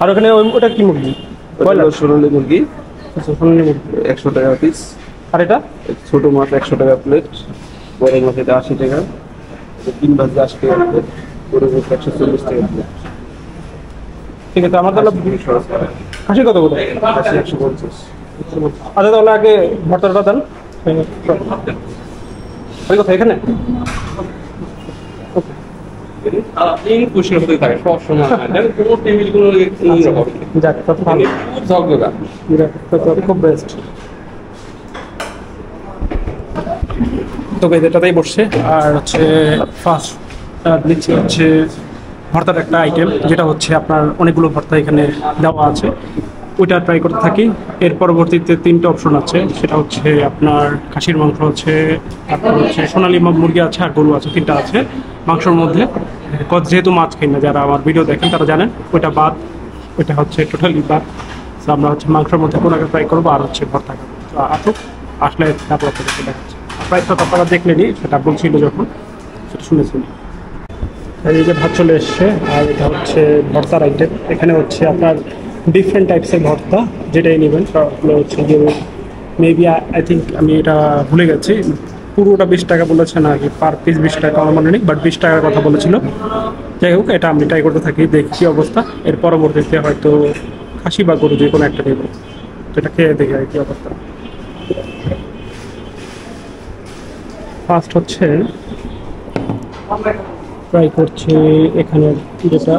আর ওখানে ওটা কি মুরগি? সোনালী মুরগি, সোনালী মুরগি 100 টাকা পিস। আর এটা ছোট মাছ 100 টাকা প্লেট, বড় মাছ এটা 80 টাকা, 3 ভাজি 80 টাকা প্লেট, বড় মাছ 140 টাকা প্লেট। ঠিক আছে। আমার তাহলে খাসি কত করে? খাসি 150। আচ্ছা, তাহলে আগে ভর্তাটা দেন। ওই কথা এখানে ইন কুশন হতে থাকে সব সময় কোনো টেবিল কোনো যাক তত ভালো খুব ঝকঝকা। খুব বেস্ট। তো এটাতেই বসছে। আর হচ্ছে ফার্স্ট দিচ্ছি হচ্ছে ভর্তার একটা আইটেম, যেটা হচ্ছে আপনার অনেকগুলো ভর্তা এখানে দেওয়া আছে, ওইটা ট্রাই করতে থাকি। এর পরবর্তীতে 3টে অপশন আছে, সেটা হচ্ছে আপনার খাসির মাংস আছে, তারপর হচ্ছে সোনালী মুরগি আছে, আর গরু আছে, 3টা আছে মাংসের মধ্যে। যেহেতু মাছ খাই না, যারা আমার ভিডিও দেখেন তারা জানেন, ওইটা বাদ, ওইটা হচ্ছে টোটালি বাদ। তো আমরা হচ্ছে মাংসের মধ্যে কোনোকে ট্রাই করবো, আর হচ্ছে ভর্তা করবো। তো আসুক, আসলে তারপর আপনাদেরকে দেখাচ্ছি। প্রাইসটা তো আপনারা দেখলেনি, সেটা বলছিল যখন, সেটা শুনেছিলেন। এই যে ভাত চলে এসছে, আর এটা হচ্ছে ভর্তার আইটেম। এখানে হচ্ছে আপনার ডিফারেন্ট টাইপসের ভর্তা, যেটাই নেবেন সবগুলো হচ্ছে যে মেবি আই থিঙ্ক আমি এটা ভুলে গেছি, পুরোটা 20 টাকা বলেছে না কি পার পিস 20 টাকা আমার মনে নেই, বাট 20 টাকার কথা বলেছিল। যাই হোক, এটা আমি ট্রাই করতে থাকি, দেখি কী অবস্থা। এর পরবর্তীতে হয়তো খাসি বা গরু যে কোনো একটা নেব, তো এটা খেয়ে দেখি আর কি অবস্থা। ফার্স্ট হচ্ছে ট্রাই করছি এখানে যেটা,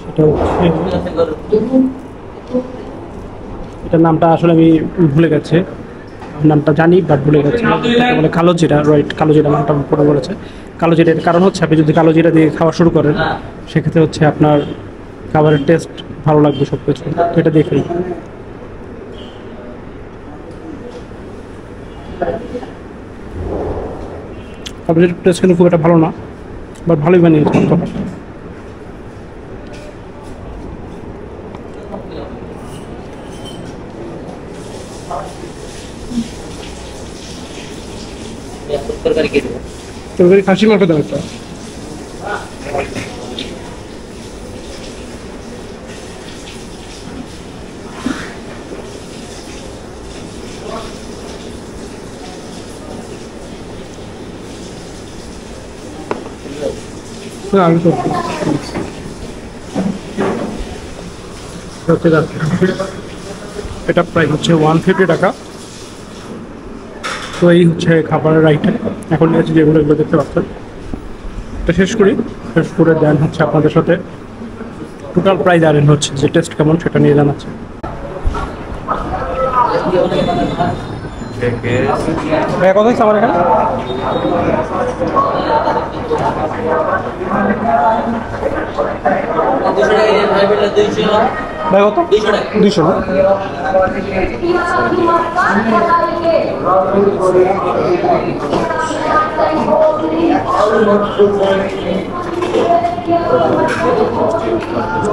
সেটা হচ্ছে এটার নামটা আসলে আমি ভুলে গেছি, নামটা জানি বাট ভুলে গেছি, মানে কালো জিরা, রাইট, কালো জিরা নামটা পড়ে বলেছে। কালো জিরা, এর কারণ হচ্ছে আপনি যদি কালো জিরা দিয়ে খাওয়া শুরু করেন, সেক্ষেত্রে হচ্ছে আপনার খাবারের টেস্ট ভালো লাগবে সব কিছু। তো এটা দেখেই খাবারের টেস্ট কিন্তু খুব একটা ভালো না, বাট ভালোই বানিয়েছে। তরকারি খাসি মাংস দেন একটা। আমি তো এটা প্রাইস হচ্ছে 150 টাকা। তো এই হচ্ছে খাবারের আইটেম। এখন নিয়েছি যেগুলো, এগুলো দেখতে পাচ্ছেন। এটা শেষ করি, শেষ করে দেন হচ্ছে আপনাদের সাথে টোটাল প্রাইস আরেন হচ্ছে যে টেস্ট কেমন সেটা নিয়ে জানাচ্ছে। কত হচ্ছে আমার এখানে? ভাই কত? 200 না?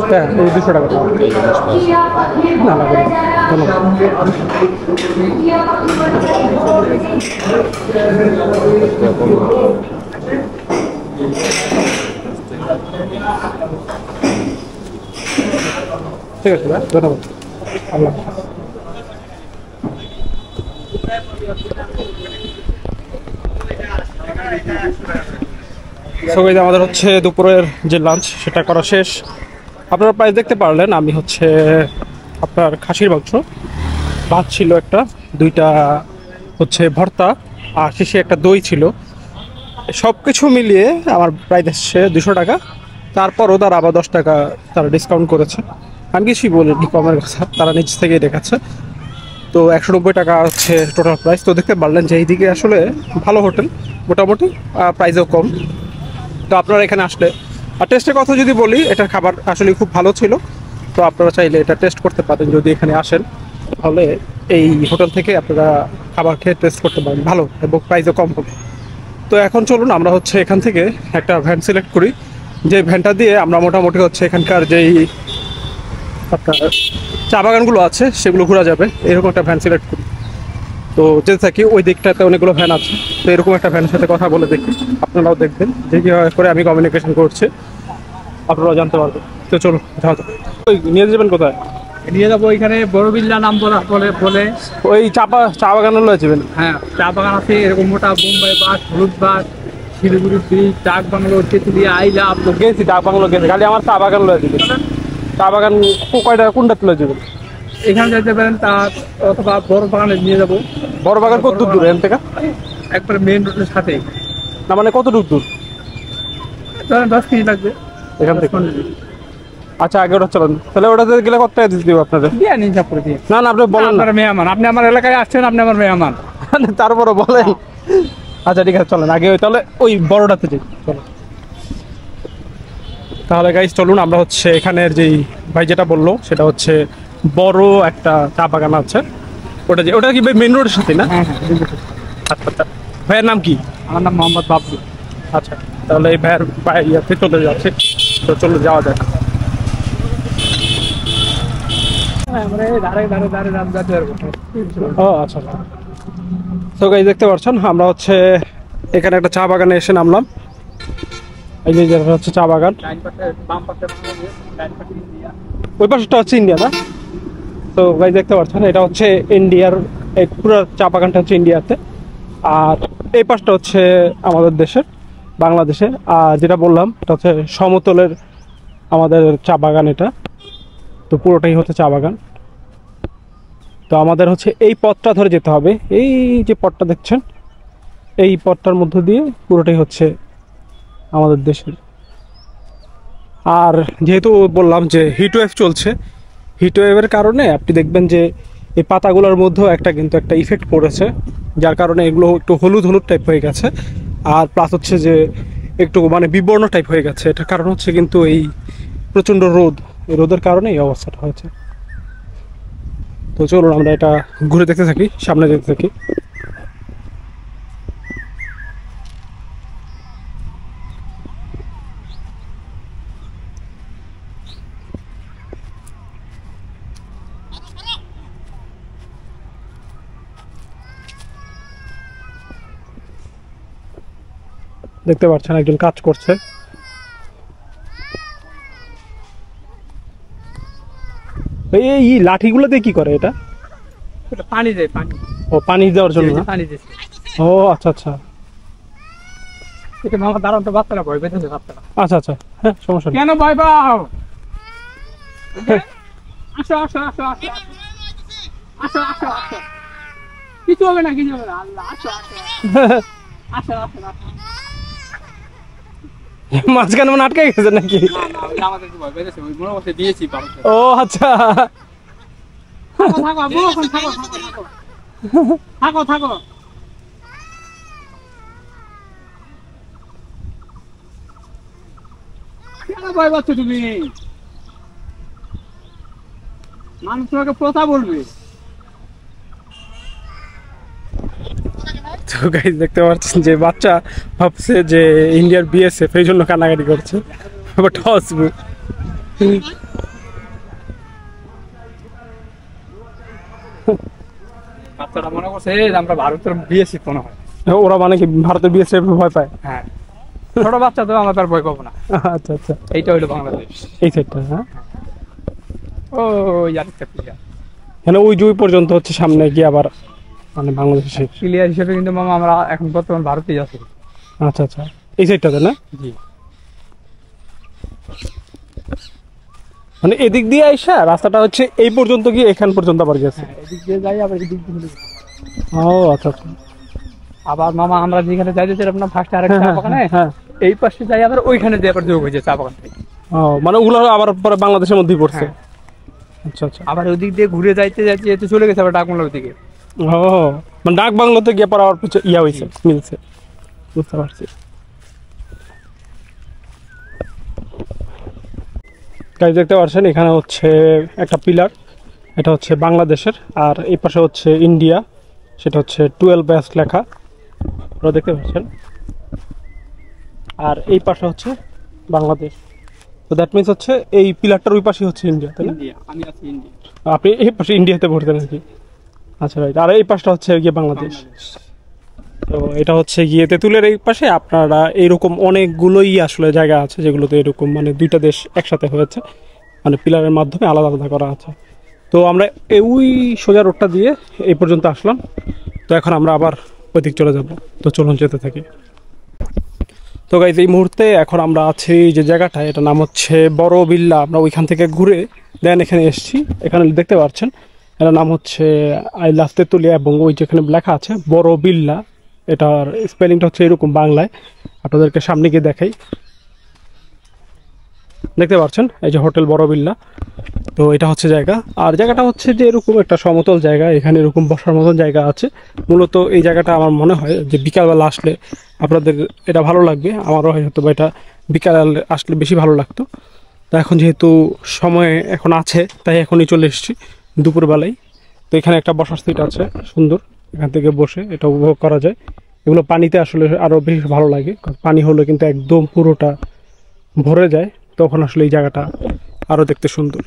হ্যাঁ, এই 200 টাকা না লাগবে, ধন্যবাদ। ঠিক আছে ভাই, ধন্যবাদ। আল্লাহ সবাই, আমাদের হচ্ছে দুপুরের যে লাঞ্চ সেটা করা শেষ। আপনারা প্রায় দেখতে পারলেন, আমি হচ্ছে আপনার খাসির মাংস, ভাত ছিল একটা, 2টা হচ্ছে ভর্তা, আর শেষে একটা দই ছিল। সব কিছু মিলিয়ে আমার প্রাইস এসছে 200 টাকা। তারপরও তারা আবার 10 টাকা তারা ডিসকাউন্ট করেছে। আমি কিছুই বলিনি কমের কথা, তারা নিচ থেকেই দেখাচ্ছে। তো 190 টাকা হচ্ছে টোটাল প্রাইস। তো দেখতে পারলেন যে এইদিকে আসলে ভালো হোটেল, মোটামুটি প্রাইসও কম। তো আপনারা এখানে আসলে, আর টেস্টের কথা যদি বলি, এটার খাবার আসলে খুব ভালো ছিল। তো আপনারা চাইলে এটা টেস্ট করতে পারেন, যদি এখানে আসেন তাহলে এই হোটেল থেকে আপনারা খাবার খেয়ে টেস্ট করতে পারেন, ভালো এবং প্রাইসও কম হবে। তো এখন চলুন আমরা হচ্ছে এখান থেকে একটা ভ্যান সিলেক্ট করি, যে ভ্যানটা দিয়ে আমরা মোটামুটি হচ্ছে এখানকার যেই আপনার চা বাগানগুলো আছে সেগুলো ঘোরা যাবে, এরকম একটা ভ্যান সিলেক্ট করি। তো যেতে থাকি, ওই দিকটাতে অনেকগুলো ভ্যান আছে। তো এরকম একটা ভ্যানের সাথে কথা বলে দেখি, আপনারাও দেখবেন যে কীভাবে করে আমি কমিউনিকেশন করছি, আপনারাও জানতে পারবেন। তো চলো যাওয়া যাক। ওই নিয়ে যাবেন কোথায়? নিয়ে যাবো ওইখানে বড় বিল্লা নাম বলে ওই চা বাগানে লয়ে যাবেন। হ্যাঁ, চা বাগান আছে এরকম মোটা, বোম্বাই বাস, হলুদ বাস, শিলিগুড়ি ব্রিজ, ডাক বাংলো, তেঁতুলিয়া, আইলা। গেছি ডাক বাংলো গেছি, খালি আমার চা বাগান লয়ে যাবেন। চা বাগান কয়টা, কোনটা তুলে যাবেন? এখানে যেতে পারেন, তার অথবা বড় বাগানে নিয়ে যাবো। বড় বাগান কত দূর এখান থেকে? একবারে মেইন রোডের সাথে। না মানে কত দূর? ধরেন 10 মিনিট লাগবে এখান থেকে? 10 মিনিট। আচ্ছা আগে ওটা চলেন, তাহলে ওটাতে গেলে কত টাকা দিতে দিব আপনাদের? দিয়ে নিন হিসাব করে দিয়ে। না না আপনি বলেন না। আপনার মেহমান, আপনি আমার এলাকায় আসছেন, আপনি আমার মেহমান। তারপরে বলেন। আচ্ছা ঠিক আছে চলেন আগে তাহলে ওই বড়টাতে যাই, চলো। তাহলে গাইস চলুন, আমরা হচ্ছে এখানের যেই ভাই যেটা বললো সেটা হচ্ছে বড় একটা চা বাগান আছে, ওটা কি মেইন রোডের সাথে না? হ্যাঁ হ্যাঁ। আচ্ছা আচ্ছা, ভাইয়ের নাম কি? আমার নাম মোহাম্মদ বাবলু। আচ্ছা তাহলে এই ভাইয়ের ইয়াতে চলে যাচ্ছে, তো চলে যাওয়া যাক। ও আচ্ছা আচ্ছা। তো গাইস দেখতে পাচ্ছেন আমরা হচ্ছে এখানে একটা চা বাগানে এসে নামলাম। এই যে যেটা হচ্ছে চা বাগান, ওই পাশটা হচ্ছে ইন্ডিয়া না? তো গাইস দেখতে পাচ্ছেন এটা হচ্ছে ইন্ডিয়ার, এই পুরো চা বাগানটা হচ্ছে ইন্ডিয়াতে, আর এই পাশটা হচ্ছে আমাদের দেশের বাংলাদেশে। আর যেটা বললাম এটা হচ্ছে সমতলের আমাদের চা বাগান এটা, তো পুরোটাই হচ্ছে চা বাগান। তো আমাদের হচ্ছে এই পথটা ধরে যেতে হবে, এই যে পথটা দেখছেন এই পথটার মধ্য দিয়ে পুরোটাই হচ্ছে আমাদের দেশের। আর যেহেতু বললাম যে হিটওয়েভ চলছে, হিটওয়েভের কারণে আপনি দেখবেন যে এই পাতাগুলোর মধ্যেও কিন্তু একটা ইফেক্ট পড়েছে, যার কারণে এগুলো একটু হলুদ হলুদ টাইপ হয়ে গেছে। আর প্লাস হচ্ছে যে একটু মানে বিবর্ণ টাইপ হয়ে গেছে, এটার কারণ হচ্ছে কিন্তু এই প্রচণ্ড রোদ, এই রোদের কারণে এই অবস্থাটা হয়েছে। তো চলুন আমরা এটা ঘুরে দেখতে থাকি, সামনে যেতে থাকি। দেখতে পাচ্ছেন একজন কাজ করছে। এই লাঠিগুলো দিয়ে কি করে এটা? পানি দেয়, পানি। ও পানি দেওয়ার জন্য না? পানি দিচ্ছে। ও আচ্ছা আচ্ছা। এটা মামা দাঁড়ান তো, বাচ্চারা ভয় পেতেছে, বাচ্চারা। আচ্ছা আচ্ছা, হ্যাঁ সমস্যা নেই। কেন ভয় পাও? আসো আসো আসো আসো আসো আসো আসো, কিছু হবে না, কিছু হবে না। আল্লাহ, আসো আসো আসো আসো আসো। মাঝখানে মনে আটকে গেছে নাকি? না না, ওই আমাদের ভয় পেতেছে, ওই মনে বসে দিয়েছি বাবা। ও আচ্ছা। থাকো থাকো আবু, এখন থাকো থাকো থাকো থাকো থাকো। কেন ভয় পাচ্ছ তুমি? মানুষ তোমাকে প্রথা বলবে। তো গাইস দেখতে পাচ্ছেন যে বাচ্চা ভাবছে যে ইন্ডিয়ার বিএসএফ, এই জন্য কান্নাকাটি করছে। বাট হসবু বাচ্চাটা মনে করছে যে আমরা ভারতের বিএসএফ মনে হয়। ওরা মানে কি ভারতের বিএসএফ ভয় পায়? হ্যাঁ, ছোট বাচ্চা তো, আমরা তার ভয় পাবো না। আচ্ছা আচ্ছা, এইটা হইলো বাংলাদেশ, এই সাইডটা। হ্যাঁ ও আরেকটা ক্লিয়ার। মানে ওই দুই পর্যন্ত হচ্ছে, সামনে গিয়ে আবার মানে বাংলাদেশের ক্লিয়ার হিসেবে কিন্তু মামা আমরা এখন বর্তমান ভারতেই আছি। আচ্ছা আচ্ছা, এই সাইডটাতে না? জি। মানে এদিক দিয়ে আইসা রাস্তাটা হচ্ছে এই পর্যন্ত গিয়ে এখান পর্যন্ত আবার গেছে। এদিক দিয়ে যাই, আবার এদিক দিয়ে। ও আচ্ছা আচ্ছা। আবার মামা আমরা যেখানে যাইতেছিলাম না ফার্স্টে আরেকটা চা বাগানে, হ্যাঁ এই পাশে যাই আবার ওইখানে দিয়ে আবার যোগ হয়েছে চা বাগান। ও মানে ওগুলো আবার পরে বাংলাদেশের মধ্যেই পড়ছে। হ্যাঁ। আচ্ছা আচ্ছা। আবার ওদিক দিয়ে ঘুরে যাইতে যাইতে যেতে চলে গেছে আবার ডাকমালার দিকে। ও মানে ডাক বাংলোতে গিয়ে পর আবার ইয়া হয়েছে, মিলছে, বুঝতে পারছি। গাইস দেখতে পাচ্ছেন এখানে হচ্ছে একটা পিলার, এটা হচ্ছে বাংলাদেশের, আর এই পাশে হচ্ছে ইন্ডিয়া, সেটা হচ্ছে 12 ব্যাস লেখা, আপনারা দেখতে পাচ্ছেন। আর এই পাশে হচ্ছে বাংলাদেশ। তো দ্যাট মিনস হচ্ছে এই পিলারটার ওই পাশে হচ্ছে ইন্ডিয়া, তাই না? ইন্ডিয়া, আমি আছি ইন্ডিয়া। আপনি এই পাশে ইন্ডিয়াতে পড়তেন আর কি? আচ্ছা রাইট। আর এই পাশটা হচ্ছে গিয়ে বাংলাদেশ। তো এটা হচ্ছে গিয়ে তেঁতুলের এই পাশে আপনারা এইরকম অনেকগুলোই আসলে জায়গা আছে যেগুলোতে এরকম মানে দুইটা দেশ একসাথে হয়েছে, মানে পিলারের মাধ্যমে আলাদা আলাদা করা আছে। তো আমরা ওই সোজা রোডটা দিয়ে এই পর্যন্ত আসলাম, তো এখন আমরা আবার ওই দিক চলে যাব। তো চলুন যেতে থাকি। তো গাইজ এই মুহূর্তে এখন আমরা আছি যে জায়গাটায়, এটা নাম হচ্ছে বড় বিল্লা। আমরা ওইখান থেকে ঘুরে দেন এখানে এসেছি। এখানে দেখতে পাচ্ছেন এটার নাম হচ্ছে আই লাভ তেতুলিয়া, এবং ওই যেখানে লেখা আছে বড় বিল্লা, এটার স্পেলিংটা হচ্ছে এরকম বাংলায়। আপনাদেরকে সামনে গিয়ে দেখাই, দেখতে পাচ্ছেন এই যে হোটেল বড় বিল্লা। তো এটা হচ্ছে জায়গা, আর জায়গাটা হচ্ছে যে এরকম একটা সমতল জায়গা, এখানে এরকম বসার মতন জায়গা আছে। মূলত এই জায়গাটা আমার মনে হয় যে বিকালবেলা আসলে আপনাদের এটা ভালো লাগবে, আমারও হয়তো বা এটা বিকাল আসলে বেশি ভালো লাগতো। তো এখন যেহেতু সময় এখন আছে, তাই এখনই চলে এসেছি দুপুরবেলায়। তো এখানে একটা বসার সিট আছে সুন্দর, এখান থেকে বসে এটা উপভোগ করা যায়। এগুলো পানিতে আসলে আরও বেশি ভালো লাগে, পানি হলে কিন্তু একদম পুরোটা ভরে যায়, তখন আসলে এই জায়গাটা আরও দেখতে সুন্দর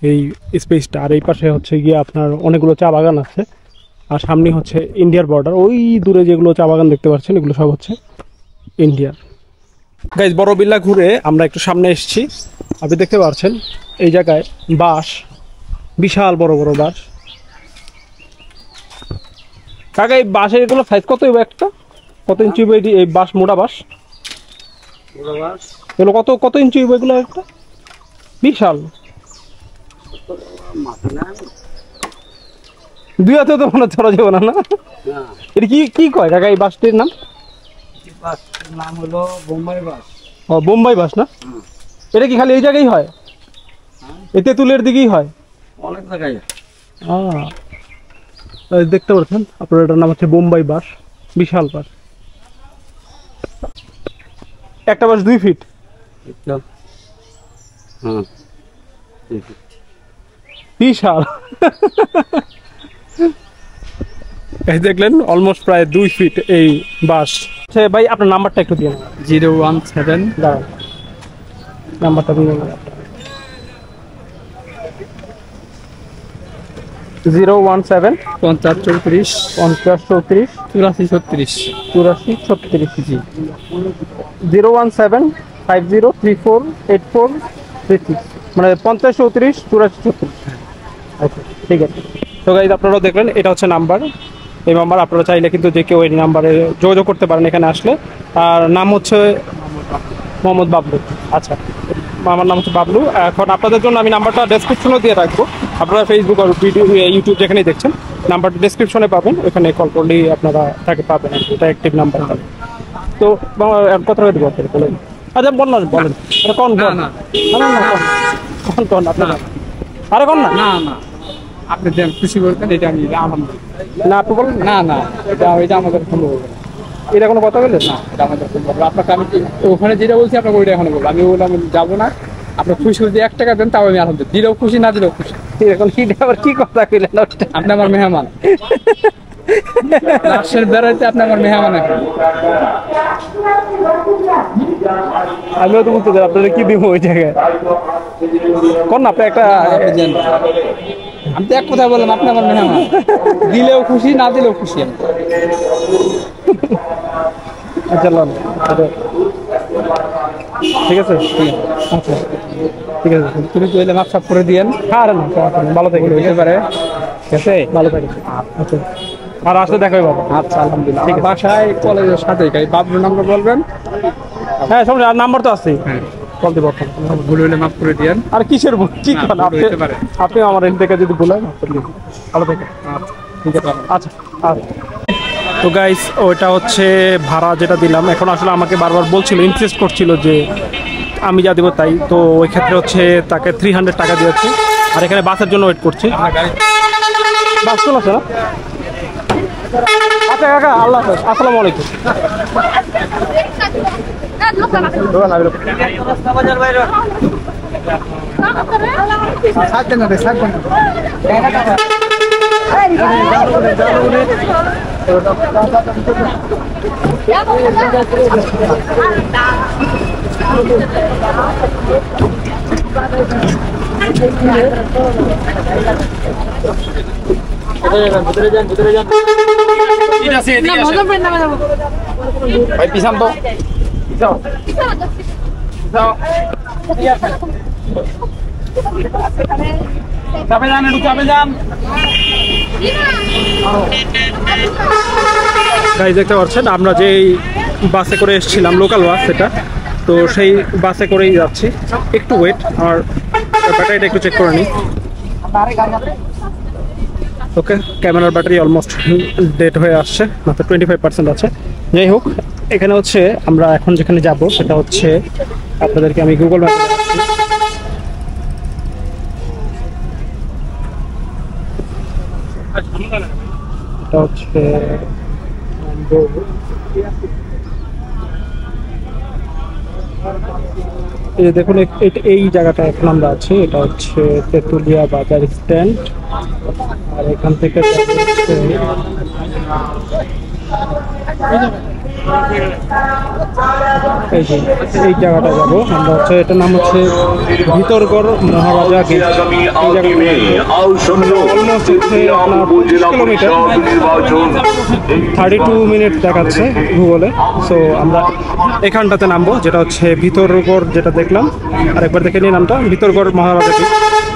এই স্পেসটা। আর এই পাশে হচ্ছে গিয়ে আপনার অনেকগুলো চা বাগান আছে, আর সামনে হচ্ছে ইন্ডিয়ার বর্ডার। ওই দূরে যেগুলো চা বাগান দেখতে পাচ্ছেন এগুলো সব হচ্ছে ইন্ডিয়ার। গাইজ বড় বিল্লা ঘুরে আমরা একটু সামনে এসেছি, আপনি দেখতে পাচ্ছেন এই জায়গায় বাঁশ, বিশাল বড় বড় বাঁশ। কাকা এই বাঁশের এগুলো সাইজ কত হবে একটা, কত ইঞ্চি হবে এই বাঁশ, মোটা বাঁশ এগুলো কত কত ইঞ্চি হবে এগুলো একটা? বিশাল, দুই হাতে তো মনে ধরা যাবে না। না এটা কি কি কয় কাকা এই বাসটির নাম? নাম হলো বোম্বাই বাস। ও বোম্বাই বাস না? এটা কি খালি এই জায়গায় হয়? এই তেঁতুলের দিকেই হয়? অনেক জায়গায়। দেখতে পাচ্ছেন আপনার, এটার নাম হচ্ছে বোম্বাই বাস, বিশাল বাস। একটা বাস 2 ফিট। হ্যাঁ বিশাল। এই দেখলেন অলমোস্ট প্রায় 2 ফিট এই বাস। আচ্ছা ভাই আপনার নাম্বারটা একটু দিয়ে 017 দাঁড়ান, নাম্বারটা দিয়ে 017 50 34 50 34 84 36 84 36 জি 017 50 34 84 36, মানে 50 34 84 36। আচ্ছা ঠিক আছে। তো গাইজ আপনারাও দেখলেন এটা হচ্ছে নাম্বার, এই নাম্বার আপনারা চাইলে কিন্তু যে কেউ এই নাম্বারে যোগাযোগ করতে পারেন এখানে আসলে। আর নাম হচ্ছে মোহাম্মদ বাবলু। আচ্ছা আমার নাম হচ্ছে বাবলু। এখন আপনাদের জন্য আমি নাম্বারটা ডেসক্রিপশনেও দিয়ে রাখবো, আপনারা ফেসবুক আর ভিডিও ইউটিউব যেখানেই দেখছেন নাম্বারটা ডেসক্রিপশনে পাবেন, ওখানে কল করলেই আপনারা তাকে পাবেন, এটা অ্যাক্টিভ নাম্বার। তো কত টাকা দেবো আপনাকে বলেন? আচ্ছা বললেন বলেন কোন কোন না কোন কোন আপনার আরে কোন না না না আপনি যে খুশি করতেন এটা আমি আলহামদুলিল্লাহ। না আপনি বলেন না না এটা আমাদের সম্ভব হবে না, এটা কোনো কথা বললেন না এটা আমাদের সম্ভব হবে। আপনাকে আমি ওখানে যেটা বলছি আপনাকে ওইটা এখানে বলবো, আমি বললাম যাবো না, আপনার খুশি যদি 1 টাকা দেন তাও আমি আলহামদুলিল্লাহ, দিলেও খুশি না দিলেও খুশি। এখন কি আবার কি কথা কইলেন? আপনি আমার মেহমান, রাশের বেড়াইতে আপনি আমার মেহমান। এখন আমিও তো বলতে চাই আপনারা কি দিব ওই জায়গায় কোন না আপনি একটা আমি তো এক কথা বললাম, আপনি আমার মেহমান, দিলেও খুশি না দিলেও খুশি আমি। আচ্ছা লন ঠিক আছে আচ্ছা ঠিক আছে। তুমি তো এলে মাপ সাপ করে দিয়েন। আর না ভালো থাকি, হইতে পারে, ঠিক আছে ভালো থাকি। আচ্ছা আর আসলে দেখা হবে। আচ্ছা আলহামদুলিল্লাহ। ঠিক বাসায় কলেজের সাথে বাবলুর নাম্বার বলবেন। হ্যাঁ সময় আর নাম্বার তো আছে, হ্যাঁ কল দিব। ভুল হইলে মাফ করে দিয়েন। আর কিসের ভুল, কি না, করেন ভুল আপনি? হইতে পারে। আপনি আমার এখান থেকে যদি ভুল হয় মাফ করে দিন। ভালো থেকে ঠিক আছে আচ্ছা আচ্ছা। তো গাইস ওইটা হচ্ছে ভাড়া যেটা দিলাম, এখন আসলে আমাকে বারবার বলছিল, ইনসিস্ট করছিল যে আমি যা দেবো তাই। তো ওই ক্ষেত্রে হচ্ছে তাকে 300 টাকা দিয়েছি, আর এখানে বাসের জন্য ওয়েট করছি। বাস চলে আসে না? আচ্ছা কাকা আল্লাহ হাফেজ, আসসালামু আলাইকুম। ভাই পিছান তো, চাপে যান, একটু চাপে যান। গাইজ দেখতে পাচ্ছেন আমরা যেই বাসে করে এসেছিলাম, লোকাল বাস সেটা, তো সেই বাসে করেই যাচ্ছি। একটু ওয়েট, আর ব্যাটারিটা একটু চেক করে নিই। ওকে, ক্যামেরার ব্যাটারি অলমোস্ট ডেড হয়ে আসছে, মাত্র 25% আছে। যাই হোক, এখানে হচ্ছে আমরা এখন যেখানে যাব সেটা হচ্ছে আপনাদেরকে আমি গুগল ম্যাপে দেখাচ্ছি। এটা হচ্ছে এই যে দেখুন, এই জায়গাটা এখন আমরা আছি, এটা হচ্ছে তেঁতুলিয়া বাজার স্ট্যান্ড। আর এখান থেকে এই যে এই জায়গাটা যাবো আমরা, হচ্ছে এটার নাম হচ্ছে ভিতরগড় মহারাজা গেট। এই কিলোমিটার 32 মিনিট দেখাচ্ছে গুগলে। সো আমরা এখানটাতে নামবো, যেটা হচ্ছে ভিতরগড়, যেটা দেখলাম আরেকবার দেখে নিয়ে নামটা, ভিতরগড় মহারাজা গেট,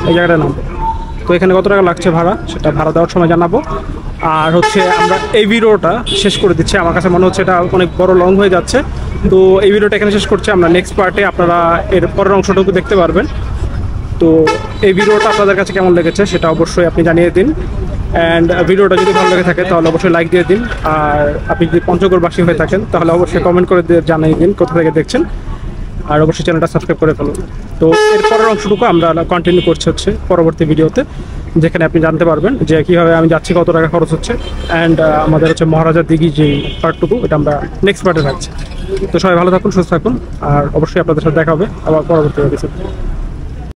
এই জায়গাটা নামবো। তো এখানে কত টাকা লাগছে ভাড়া, সেটা ভাড়া দেওয়ার সময় জানাবো। আর হচ্ছে আমরা এই ভিডিওটা শেষ করে দিচ্ছি, আমার কাছে মনে হচ্ছে এটা অনেক বড় লং হয়ে যাচ্ছে। তো এই ভিডিওটা এখানে শেষ করছি, আমরা নেক্সট পার্টে আপনারা এর পরের অংশটুকু দেখতে পারবেন। তো এই ভিডিওটা আপনাদের কাছে কেমন লেগেছে সেটা অবশ্যই আপনি জানিয়ে দিন। অ্যান্ড ভিডিওটা যদি ভালো লেগে থাকে তাহলে অবশ্যই লাইক দিয়ে দিন। আর আপনি যদি পঞ্চগড়বাসী হয়ে থাকেন তাহলে অবশ্যই কমেন্ট করে জানিয়ে দিন কোথা থেকে দেখছেন। আর অবশ্যই চ্যানেলটা সাবস্ক্রাইব করে ফেলুন। তো এর পরের অংশটুকু আমরা কন্টিনিউ করছি হচ্ছে পরবর্তী ভিডিওতে, যেখানে আপনি জানতে পারবেন যে কীভাবে আমি যাচ্ছি, কত টাকা খরচ হচ্ছে। অ্যান্ড আমাদের হচ্ছে মহারাজা দিঘি যে পার্টটুকু, এটা আমরা নেক্সট পার্টে থাকছি। তো সবাই ভালো থাকুন, সুস্থ থাকুন, আর অবশ্যই আপনাদের সাথে দেখা হবে আবার পরবর্তী এপিসোড।